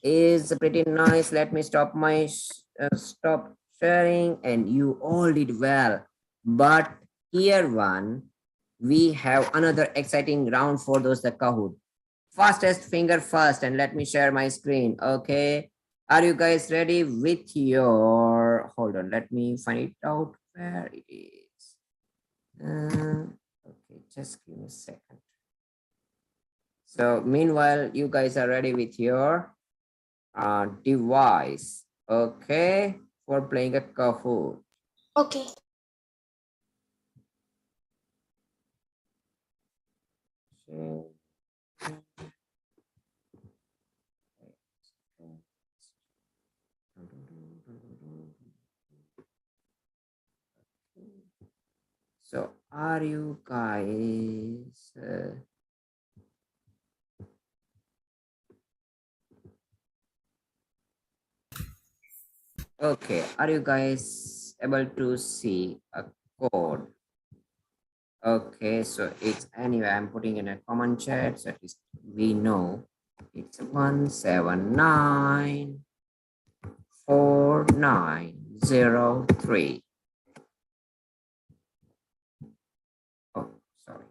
is pretty nice. Let me stop my stop sharing, and you all did well. But here one, we have another exciting round for those the Kahoot. Fastest finger first, and let me share my screen. Okay, are you guys ready with your? Hold on, let me find it out where it is. Okay, just give me a second. So meanwhile, you guys are ready with your device, okay, for playing a Kahoot. Okay. So are you guys okay, are you guys able to see a code? Okay, so it's anyway, I'm putting in a common chat so at least we know it's 1794903. Oh, sorry.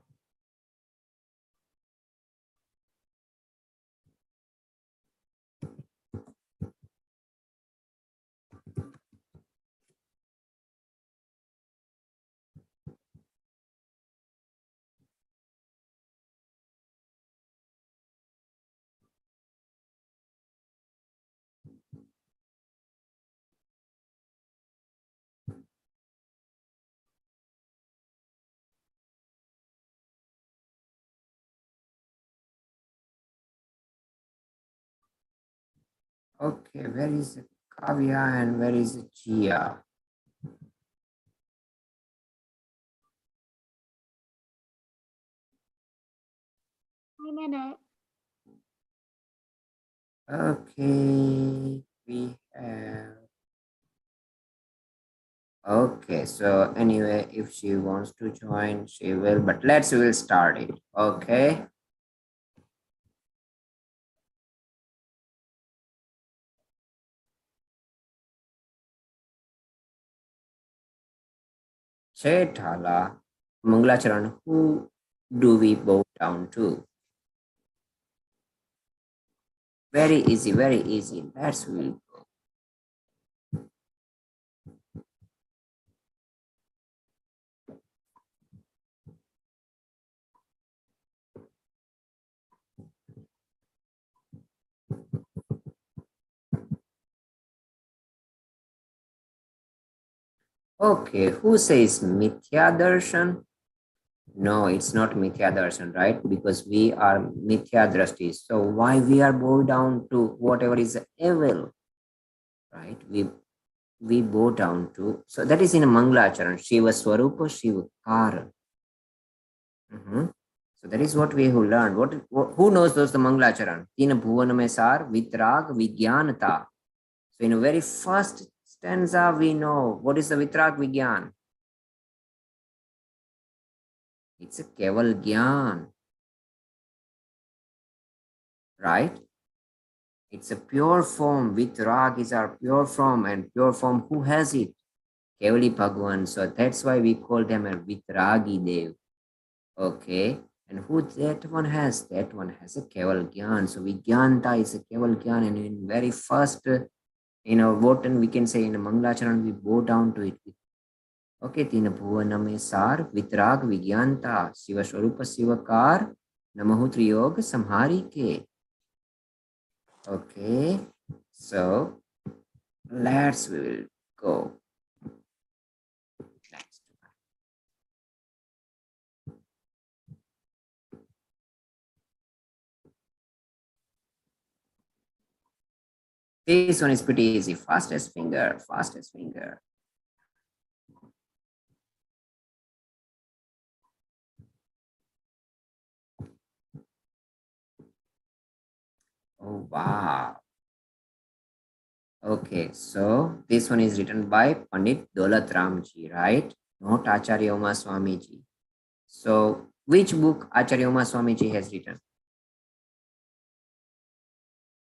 Okay, where is Kavya and where is Gia? I'm in it. Okay, we have. Okay, so anyway, if she wants to join, she will, but we'll start it. Okay. Chetala, Mangalacharan, who do we bow down to? Very easy, very easy. Let's will. Okay, who says Mithya Darshan? No, it's not Mithya Darshan, right? Because we are Mithya Drashtis. So why we are bowed down to whatever is evil, right? We bow down to. So that is in Mangalacharan. Shiva Swarupa, Shiva Kara. So that is what we have learned. Who knows those the Mangalacharan? Tina Bhuvanamesar, Vitrag, Vigyanata. So in the very first stanza, we know what is the Vitrag Vigyan. It's a Keval Gyan, right? It's a pure form. Vitrag is our pure form, and pure form, who has it? Kevali Bhagwan. So that's why we call them a Vitragi Dev. Okay. And who that one has? That one has a Keval Gyan. So Vigyanta is a Keval Gyan, and in very first, what we can say in Mangalacharan, we bow down to it. Okay, Tina Bhuvaname Sar, Vitrag Vigyanta, Shiva Swarupa Sivakar, Namahu Triyog Samhari Ke. Okay, so we will go next. This one is pretty easy. Fastest finger, fastest finger. Oh, wow. Okay, so this one is written by Pandit Dolat Ramji, right? Not Acharya Uma Swamiji. So, which book Acharya Uma Swamiji has written?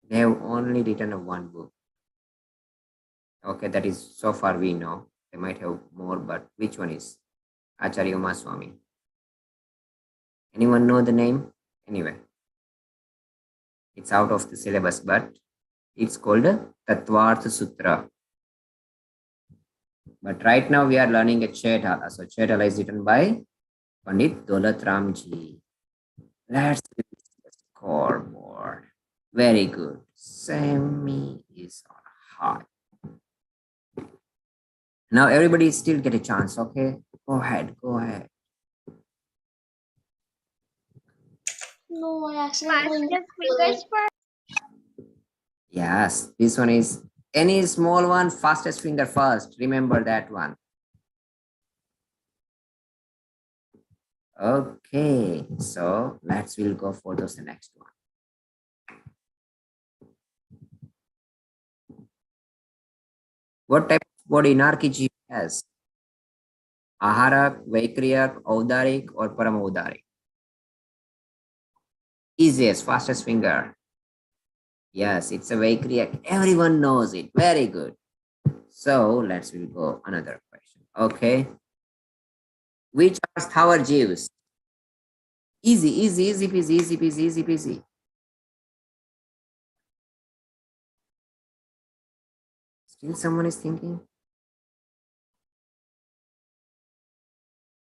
They have only written one book. Okay, that is so far we know. They might have more, but which one is Acharya Uma Swami? Anyone know the name? Anyway, it's out of the syllabus, but it's called Tattvartha Sutra. But right now we are learning a Chaitala. So Chaitala is written by Pandit Dolat Ramji. Let's do the scoreboard. Very good. Semi is on high. Now everybody still get a chance, okay? Go ahead, go ahead. No, I accidentally. Fastest fingers first. Yes, this one is any small one, fastest finger first. Remember that one. Okay, so we'll go for the next one. What type of body Narkiji has? Aharak, Vaikriyak, Audarik, or Paramaudarik? Easiest, fastest finger. Yes, it's a Vaikriyak. Everyone knows it. Very good. So we'll go another question. Okay. Which are Thawar Jeeves? Easy, easy, easy peasy, easy peasy, easy peasy. Still someone is thinking?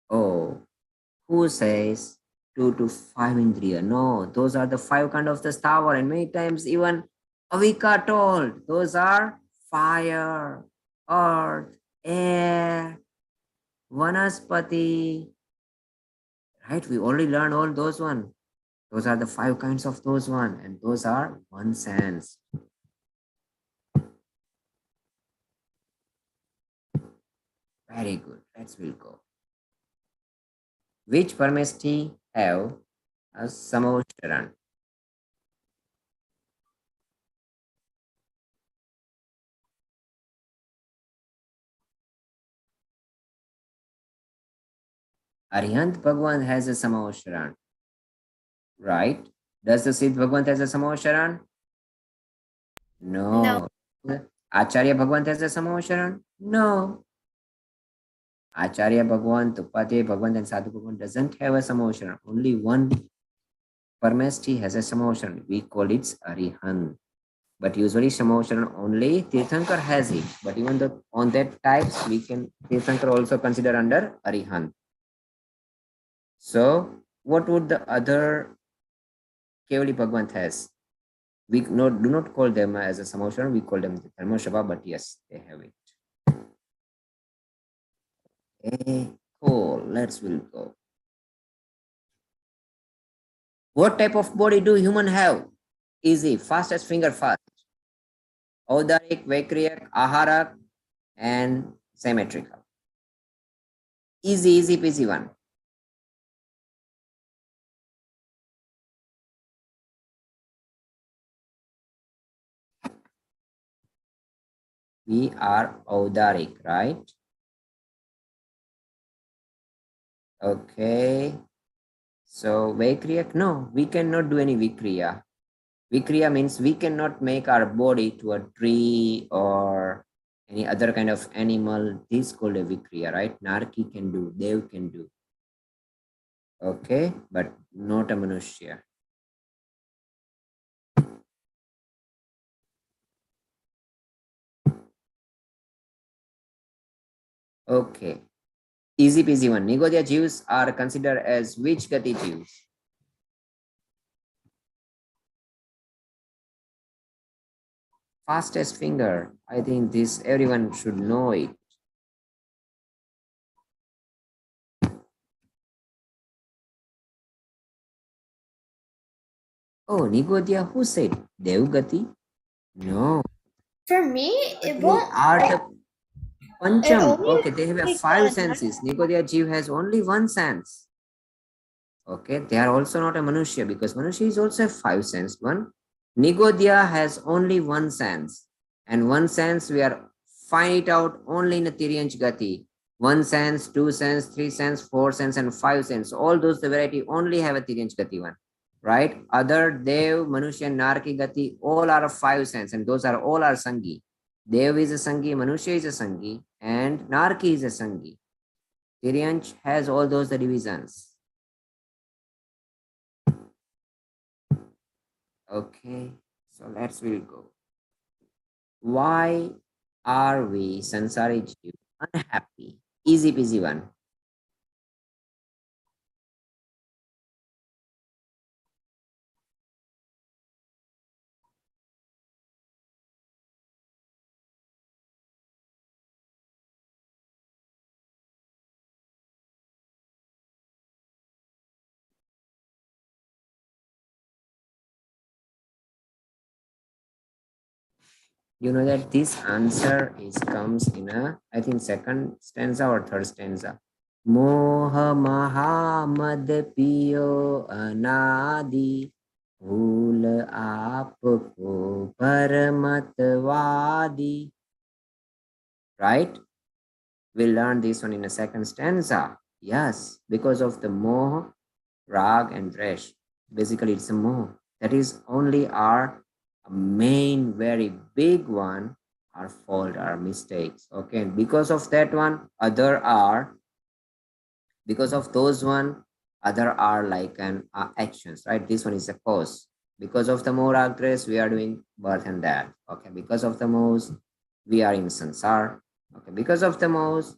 Oh, who says 2 to 5 indriya? No, those are the 5 kind of the tower, and many times even Avika told those are fire, earth, air, vanaspati. Right? We already learned all those one. Those are the 5 kinds of those one, and those are one sense. Very good. We'll go. Which Parmesti have a Samocharan? Arihant Bhagwan has a Samocharan, right? Does the Siddh Bhagwan has a Samocharan? No. No. Acharya Bhagwan has a Samocharan? No. Acharya Bhagwan, Tupate Bhagwan, and Sadhu Bhagwan doesn't have a Samocharan. Only one Parmesti has a Samocharan. We call it Arihant. But usually Samocharan only Tirthankar has it. But even though on that types, we can Tirthankar also consider under Arihant. So what would the other Kevali Bhagwan has? We do not call them as a Samocharan, we call them the Dharmashabha, but yes, they have it. Okay, cool. We'll go. What type of body do human have? Easy, fastest finger first. Audarik, Vaikriyak, Aharak, and symmetrical. Easy, easy peasy one. We are Audarik, right? Okay. So Vaikriyak, no, we cannot do any Vikriya. Vikriya means we cannot make our body to a tree or any other kind of animal. This is called a Vikriya, right? Narki can do, Dev can do. Okay, but not a Manushya. Okay, easy peasy one. Nigodya Jews are considered as which Gati Jews? Fastest finger. I think this everyone should know it. Oh, Nigodya, who said Devgati? No. For me, it Devgati won't. are the It Pancham. only Okay, they have a like 5 senses. Nigodya Jeev has only 1 sense. Okay, they are also not a Manushya because Manushya is also a 5 sense one. Nigodya has only 1 sense. And 1 sense we are find it out only in a Tiryanch Gati. 1 sense, 2 sense, 3 sense, 4 sense, and 5 sense. All those the variety only have a Tiryanch Gati one. Right? Other Dev, Manushya, Narki Gati, all are of 5 sense, and those are all are Sangi. Dev is a Sangi, Manushya is a Sangi, and Narki is a Sangi. Tiryanch has all those the divisions. Okay, so we'll go. Why are we Sansari Jeev unhappy? Easy peasy one. You know that this answer comes in a, I think, second stanza or third stanza. Moha mahamad piyo anadi भूल आपको परमतवादी. Right? We learned this one in a second stanza. Yes, because of the moh, rag, and dresh. Basically, it's a moh. That is only our main, very big one, our fault, our mistakes. Okay, and because of that one, because of those one, other are like an actions, right? This one is a cause. Because of the more rag dresh, we are doing birth and death. Okay, because of the most, we are in sansar. Okay, because of the most,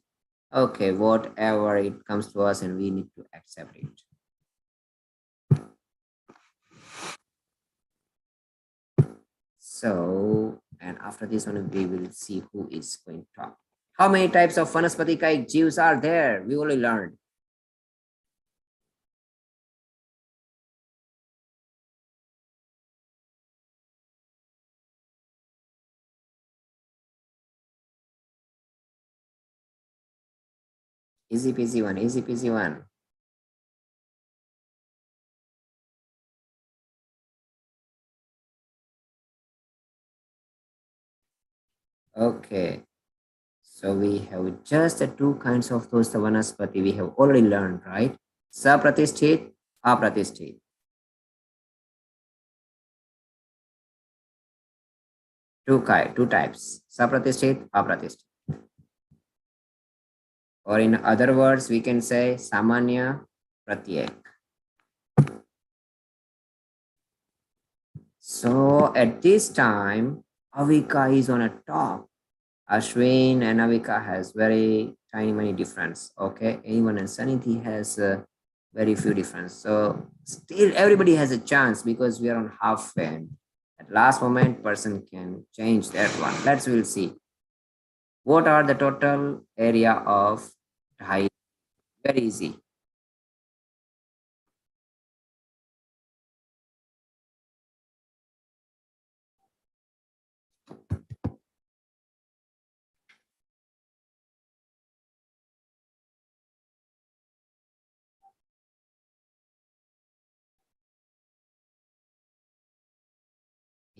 okay, whatever it comes to us and we need to accept it. So, and after this one, we will see who is going to talk. How many types of vanaspati-kaik jeeves are there? We only learned. Easy peasy one, easy peasy one. Okay. So we have just the two kinds of those vanaspati we have already learned, right? Sapratishthit, apratishthit. Two types. Sapratishthit, apratishthit. Or in other words, we can say samanya, pratyek. So at this time, Avika is on a top. Ashwin and Avika has very tiny difference. Okay, even and Sanidhi has very few difference. So still everybody has a chance because we are on halfway. And at last moment, person can change that one. Let's we'll see. What are the total area of Dhai? Very easy.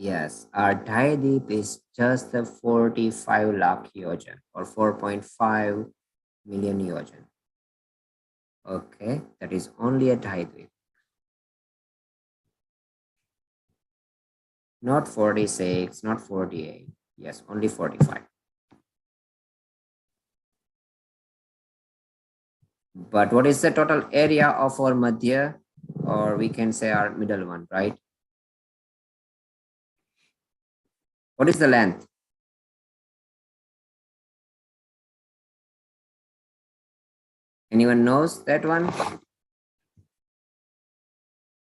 Yes, our Dhai is just the 45 lakh yojan or 4.5 million yojan. Okay, that is only a Dhai. Not 46, not 48. Yes, only 45. But what is the total area of our Madhya, or we can say our middle one, right? What is the length? Anyone knows that one?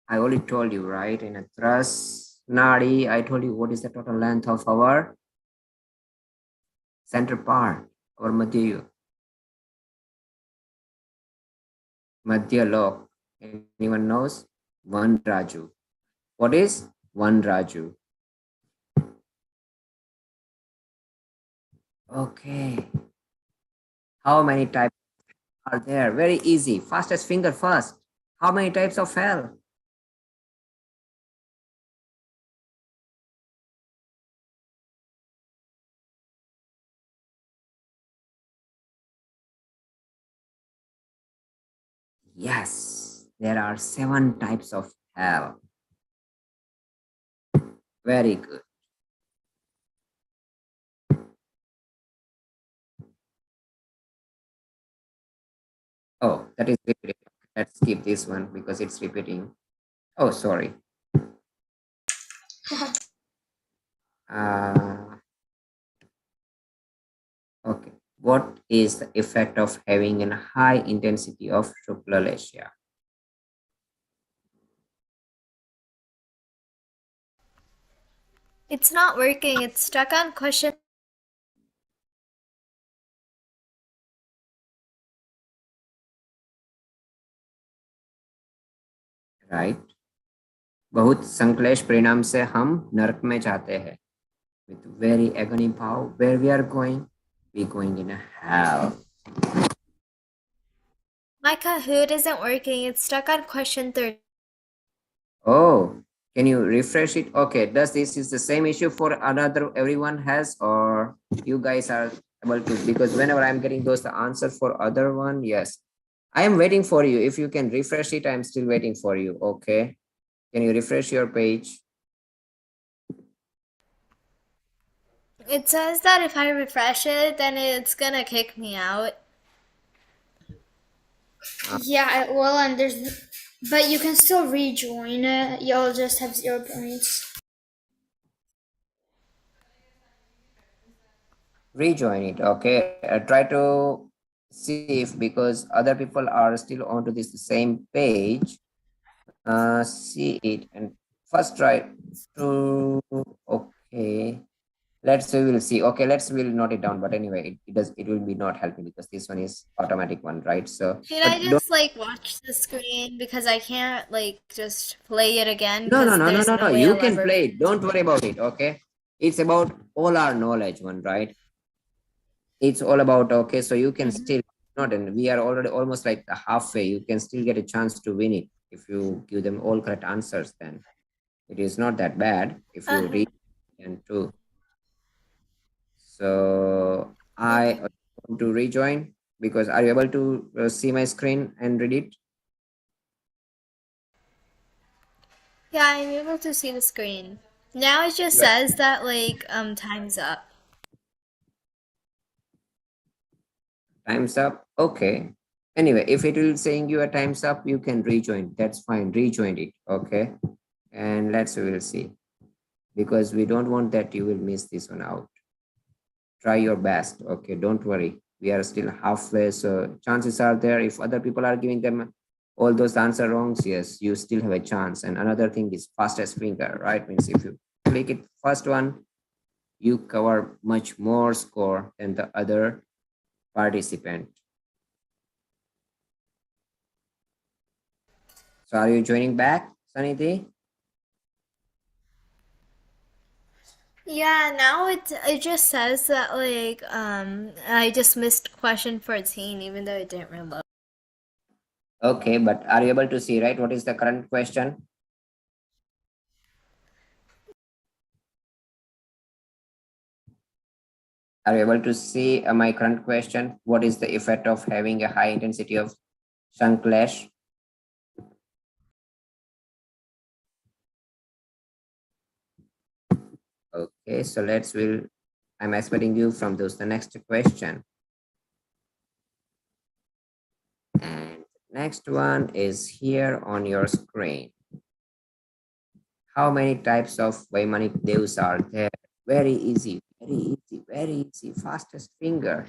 I already told you, right? In a thrust nadi, I told you what is the total length of our center part, our Madhya, Madhya lok. Anyone knows? One Raju. What is one Raju? Okay. How many types are there? Very easy. Fastest finger first. How many types of hell? Yes, there are 7 types of hell. Very good. Oh, that is repeating. Let's skip this one because it's repeating. Oh, sorry. Okay. What is the effect of having a high intensity of Shuklalesya? It's not working. It's stuck on question. Right? बहुत संक्लेश परिणाम से हम नरक में जाते हैं. with very agony bow. Where we are going? We're going in a hell. My Kahoot isn't working. It's stuck on question 30. Oh, can you refresh it? Okay, does this is the same issue for another everyone has, or you guys are able to? Because whenever I'm getting those the answer for other one, yes. I am waiting for you. If you can refresh it, I'm still waiting for you. Okay. Can you refresh your page? It says that if I refresh it, then it's gonna kick me out. Yeah, it will, and but you can still rejoin it. You'll just have 0 points. Rejoin it. Okay. Try to see if because other people are still onto this same page. See it and first try to. Okay. Let's we will see. Okay, we'll note it down. But anyway, it will be not helping because this one is automatic one, right? So, Can I but don't. just like watch the screen because I can't like just play it again No, no, because no, no, there's no, no. no way You I'll can ever be play able it. to. Don't worry about it. Okay, it's about all our knowledge one, right? It's all about okay. So you can Mhm. still not, and we are already almost like the halfway. You can still get a chance to win it if you give them all correct answers. Then it is not that bad if you Uh-huh. read and too. So Okay. I want to rejoin because are you able to see my screen and read it? Yeah, I'm able to see the screen. Now it just Right. says that like time's up. Time's up. Okay. Anyway, if it will saying your time's up, you can rejoin. That's fine. Rejoin it. Okay. And we'll see because we don't want that you will miss this one out. Try your best. Okay. Don't worry. We are still halfway. So chances are there if other people are giving them all those answer wrongs, yes, you still have a chance. And another thing is fastest finger, right? Means if you click it first one, you cover much more score than the other participant. So are you joining back, Sanidhi? Yeah, now it just says that like I just missed question 14 even though it didn't reload. Okay, but are you able to see, right? What is the current question? Are you able to see my current question? What is the effect of having a high intensity of sun clash? Okay, so I'm expecting you from those. The next question. And next one is here on your screen. How many types of Vaimanic devs are there? Very easy, very easy, very easy. Fastest finger.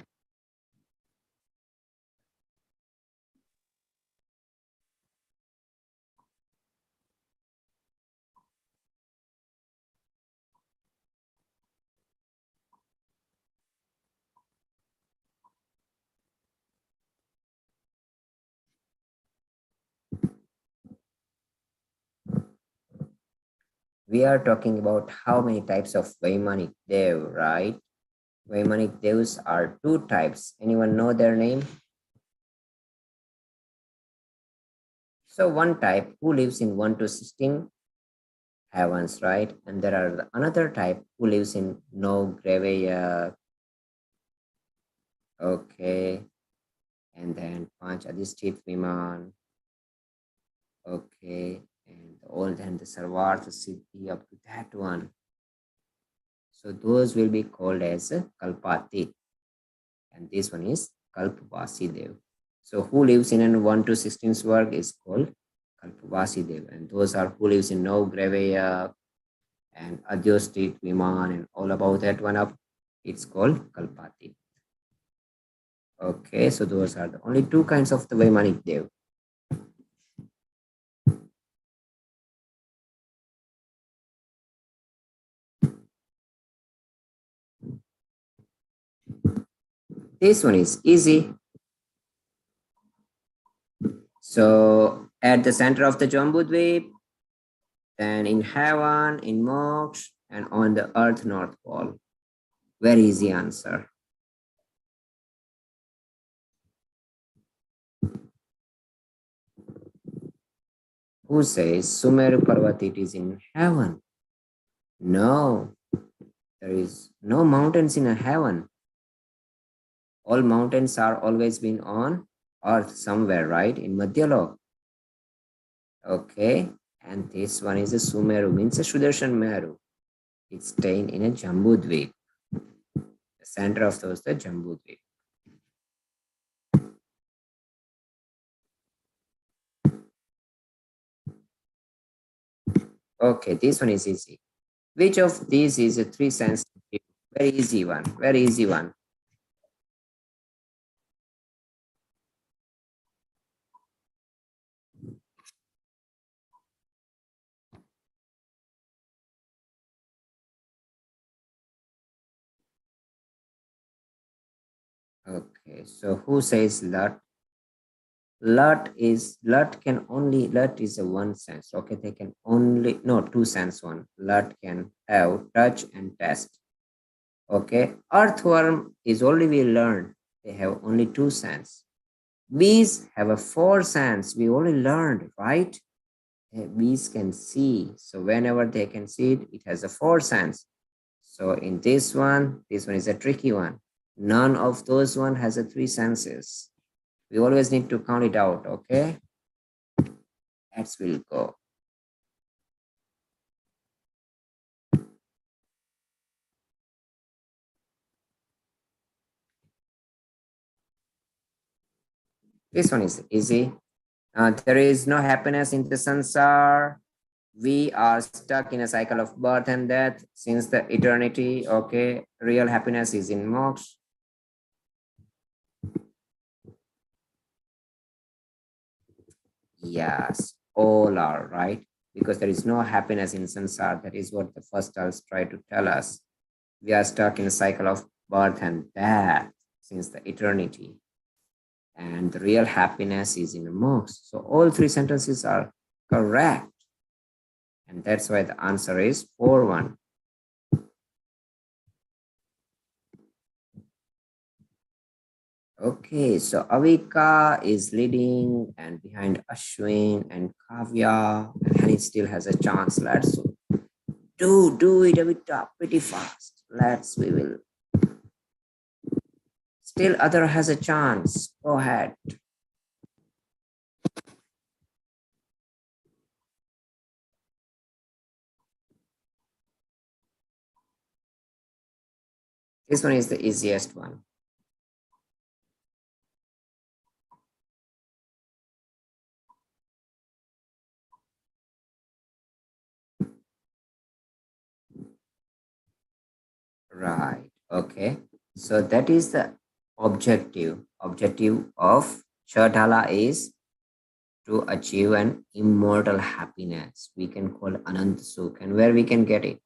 We are talking about how many types of Vaimanic dev, right? Vaimanic devs are two types. Anyone know their name? So one type who lives in 1 to 16 heavens, right? And there are another type who lives in no Graveya. Okay. And then Panch Adhisthit Viman. Okay. And all then the Sarvartha Siddhi up to that one. So those will be called as Kalpati. And this one is Kalpvasi Dev. So who lives in an 1 to 16 work is called Kalpvasi Dev. And those are who lives in no Graveya and Adhyostit Viman and all about that one up. It's called Kalpati. Okay, so those are the only two kinds of the Vaimanic Dev. This one is easy. So at the center of the Jambudvip, then in heaven, in moksha, and on the Earth North Pole? Very easy answer. Who says Sumeru Parvat it is in heaven? No, there is no mountains in a heaven. All mountains are always been on earth somewhere, right? In Madhyalok. Okay, and this one is a Sumeru, means a Sudarshan Meru. It's staying in a Jambudvip. The center of those, the Jambudvip. Okay, this one is easy. Which of these is a three sense? Very easy one, very easy one. Okay, so who says Lat? Lat is a one sense. Okay, they can only no two sense one. Lat can have touch and taste. Okay, earthworm is only we learned. They have only two sense. Bees have a four sense. We only learned, right? Bees can see. So whenever they can see it, it has a four sense. So in this one is a tricky one. None of those one has a three senses. We always need to count it out, okay? Let's will go. This one is easy. There is no happiness in the sansar. We are stuck in a cycle of birth and death since the eternity, okay? Real happiness is in moksha. Yes, all are right, because there is no happiness in sansar. That is what the first I'll try to tell us. We are stuck in a cycle of birth and death since the eternity. And the real happiness is in the moksha. So all three sentences are correct. And that's why the answer is 4-1. Okay, so Avika is leading and behind Ashwin and Kavya, and Hani still has a chance. Let's do it Avita pretty fast. We will. Still other has a chance. Go ahead. This one is the easiest one. Right. Okay. So that is the objective. Objective of Chaudhala is to achieve an immortal happiness. We can call Anant Sukh, and where we can get it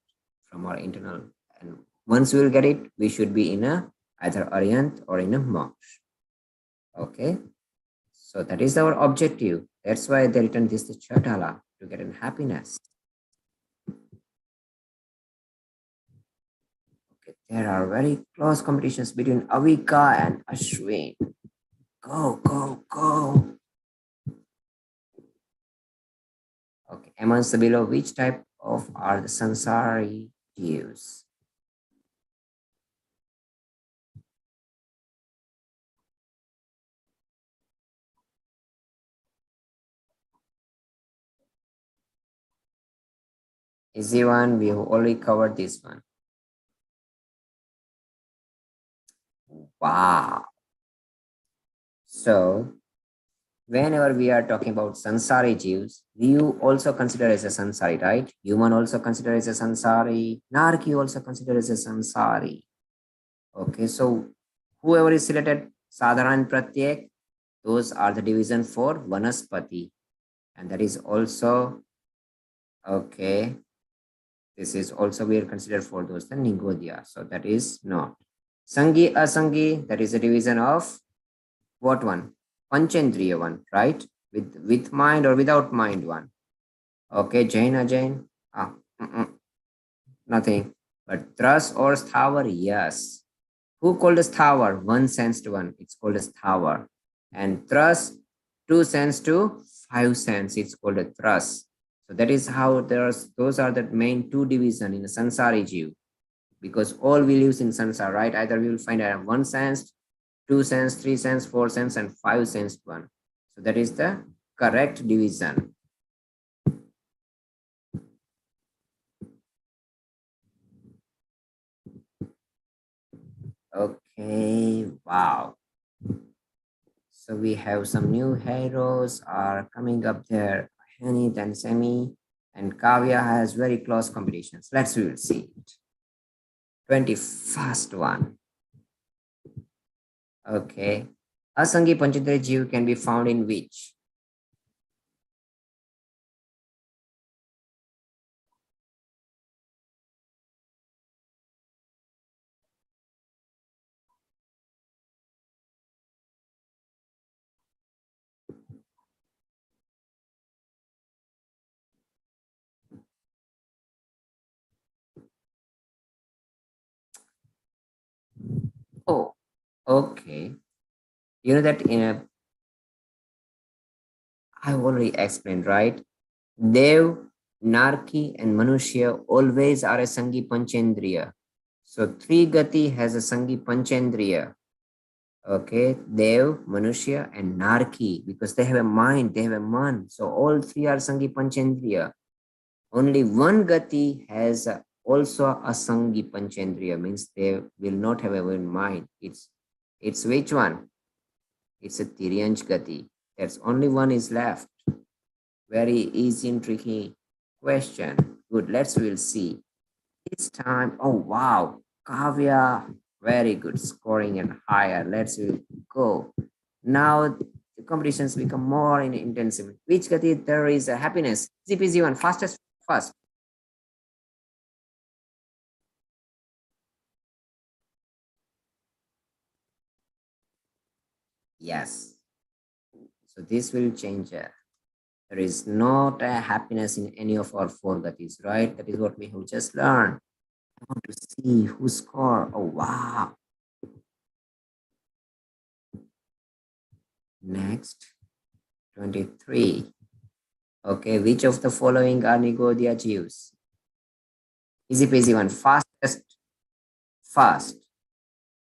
from our internal. And once we will get it, we should be in a either Aryant or in a moksha. Okay. So that is our objective. That's why they written this the Chaudhala, to get an happiness. There are very close competitions between Avika and Ashwin. Go, go, go. Okay, amongst the below, which type of are the sansari jeeves? Easy one, we have already covered this one. Wow. So, whenever we are talking about sansari jeeves, you also consider as a sansari, right? Human also consider as a sansari. Narki also consider as a sansari. Okay, so whoever is selected, Sadharan Pratyek, those are the division for Vanaspati. And that is also, okay, this is also we are considered for those, the Nigodya. So that is not. Sangi, Asangi, that is a division of what one? Panchendriya one, right? With mind or without mind one. Okay, Jain, Ajain. Nothing. But thrust or sthavar, yes. Who called a sthavar? One sensed one. It's called a sthavar. And thrust, two cents to 5 cents. It's called a thrust. So that is how those are the main two division in the sansari jiv. Because all we live in sansar, right? Either we will find 1 cent, 2 cents, 3 cents, 4 cents, and 5 cents one. So that is the correct division. Okay, wow. So we have some new heroes are coming up there. Hanit and Semi and Kavya has very close competitions. Let's we will see it. 21st one. Okay. Asangi Panchadra Jiv can be found in which? Oh, okay. You know that I've already explained, right? Dev, Narki, and Manushya always are a Sangi Panchendriya. So three Gati has a Sangi Panchendriya. Okay, Dev, Manushya, and Narki, because they have a mind, they have a man. So all three are Sangi Panchendriya. Only one Gati has also a Sangi Panchendriya, means they will not have a one mind. It's which one? It's a Tiryanj Gati. That's only one is left. Very easy and tricky question. Good, we'll see. This time, oh wow, Kavya, very good scoring and higher. We'll go. Now the competitions become more intensive. Which Gati there is a happiness? Easy peasy one, fastest, fast. Yes. So this will change. There is not a happiness in any of our four Gatis, right? That is what we have just learned. I want to see who score. Oh wow. Next, 23. Okay, which of the following are Nigodya Jews? Easy peasy one. Fastest, fast.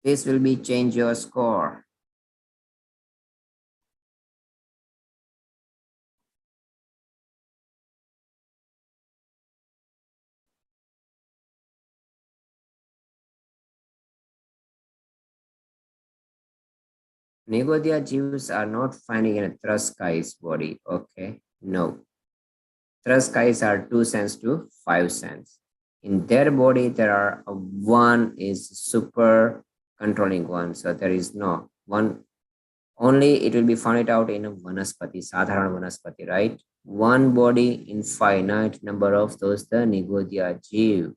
This will be change your score. Nigodya Jews are not finding in a Thraskai's body. Okay, no. Thraskais are 2 cents to 5 cents. In their body, there are one is super controlling one. So there is no one. Only it will be found it out in a Vanaspati, Sadharan Vanaspati, right? One body, infinite number of those, the Nigodya Jeev.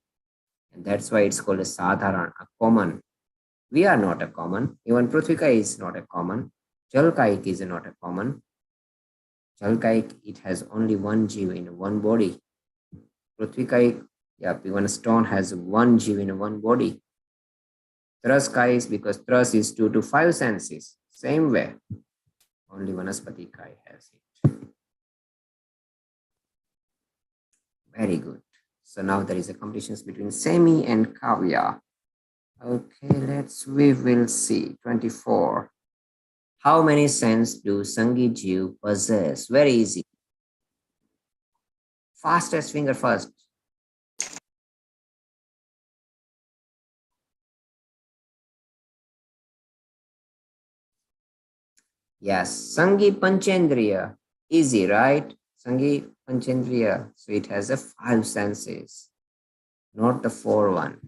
And that's why it's called a Sadharan, a common. We are not a common. Even Prithvika is not a common. Jalkaik is not a common. Jalkaik, it has only one Jeev in one body. Prithvikaik, yeah, even stone has one Jeev in one body. Thraska is because Thras is 2 to 5 senses. Same way. Only Vanaspati Kai has it. Very good. So now there is a competition between Semi and Kavya. Okay, we will see. 24. How many senses do Sangi Jeev possess? Very easy. Fastest finger first. Yes, Sangi Panchendriya. Easy, right? Sangi Panchendriya. So it has a 5 senses, not the 4 one.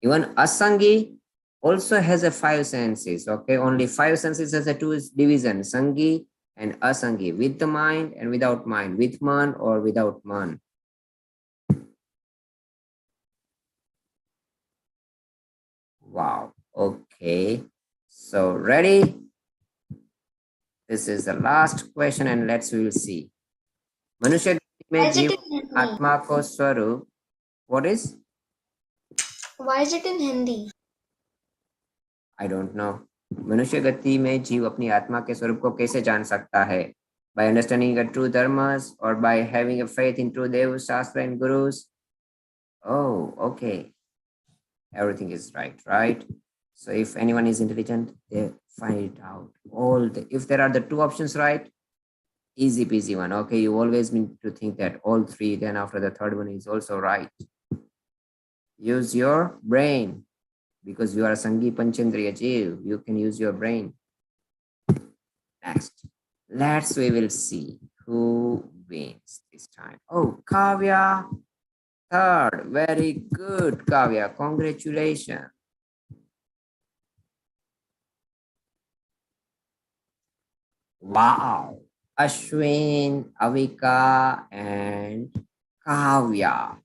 Even Asangi also has a 5 senses. Okay, only 5 senses has a 2 division. Sangi and Asangi, with the mind and without mind, with man or without man. Wow. Okay. So ready? This is the last question and we will see. Manusha, में Why is it जीव in Hindi? आत्मा को स्वरूप. What is? Why is it in Hindi? I don't know. मनुष्य गति में जीव अपनी आत्मा के स्वरूप को कैसे जान सकता है? By understanding the true dharmas or by having a faith in true devas, shastra and gurus? Oh, okay. Everything is right? So if anyone is intelligent, they find it out. If there are the two options right, easy peasy one. Okay, you always need to think that all three, then after the third one is also right. Use your brain because you are a Sangi Panchendriya Jeev. You can use your brain. Next, we will see who wins this time. Oh, Kavya, third. Very good, Kavya. Congratulations. Wow. Ashwin, Avika, and Kavya.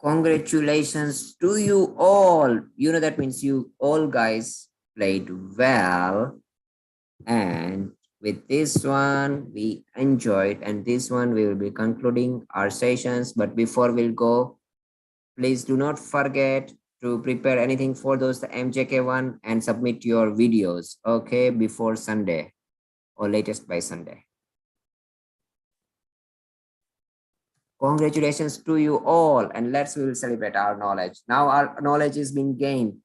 Congratulations to you all. You know, that means you all guys played well. And with this one, we enjoyed. And this one, we will be concluding our sessions. But before we'll go, please do not forget to prepare anything for those MJK one and submit your videos, okay, before Sunday or latest by Sunday. Congratulations to you all, and we will celebrate our knowledge. Now our knowledge is being gained.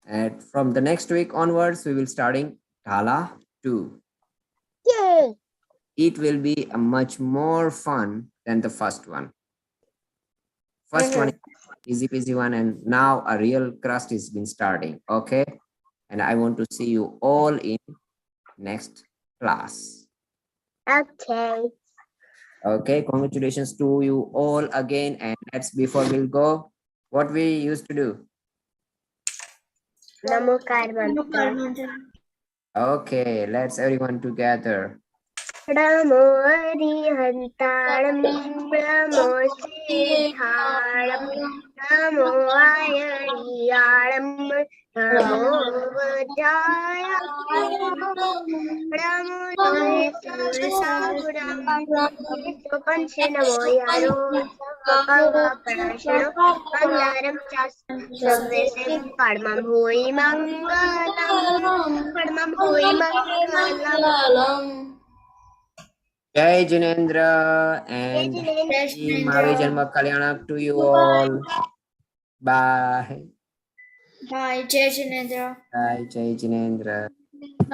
And from the next week onwards, we will starting Thala 2. Yay! It will be a much more fun than the first one. First one is easy peasy one, and now a real crust is been starting, okay? And I want to see you all in next class. Okay. Okay, congratulations to you all again. And that's before we'll go, what we used to do. Namokar mantra. Okay, let's everyone together. Namo Arihantaram, Namo Siddharam, Namo Ayariyaram, Namo Vajayam, Namo Savisaguram, Nito Panche Namo Yaro, Sapanga Parashano, Mangaram Chas, Samvesim Padmam Hui Mangalam. Jai Jinendra and Jai Happy Mavi Janma Kalyana to you all. Bye. Bye, Jai Jinendra. Bye, Jai Jinendra.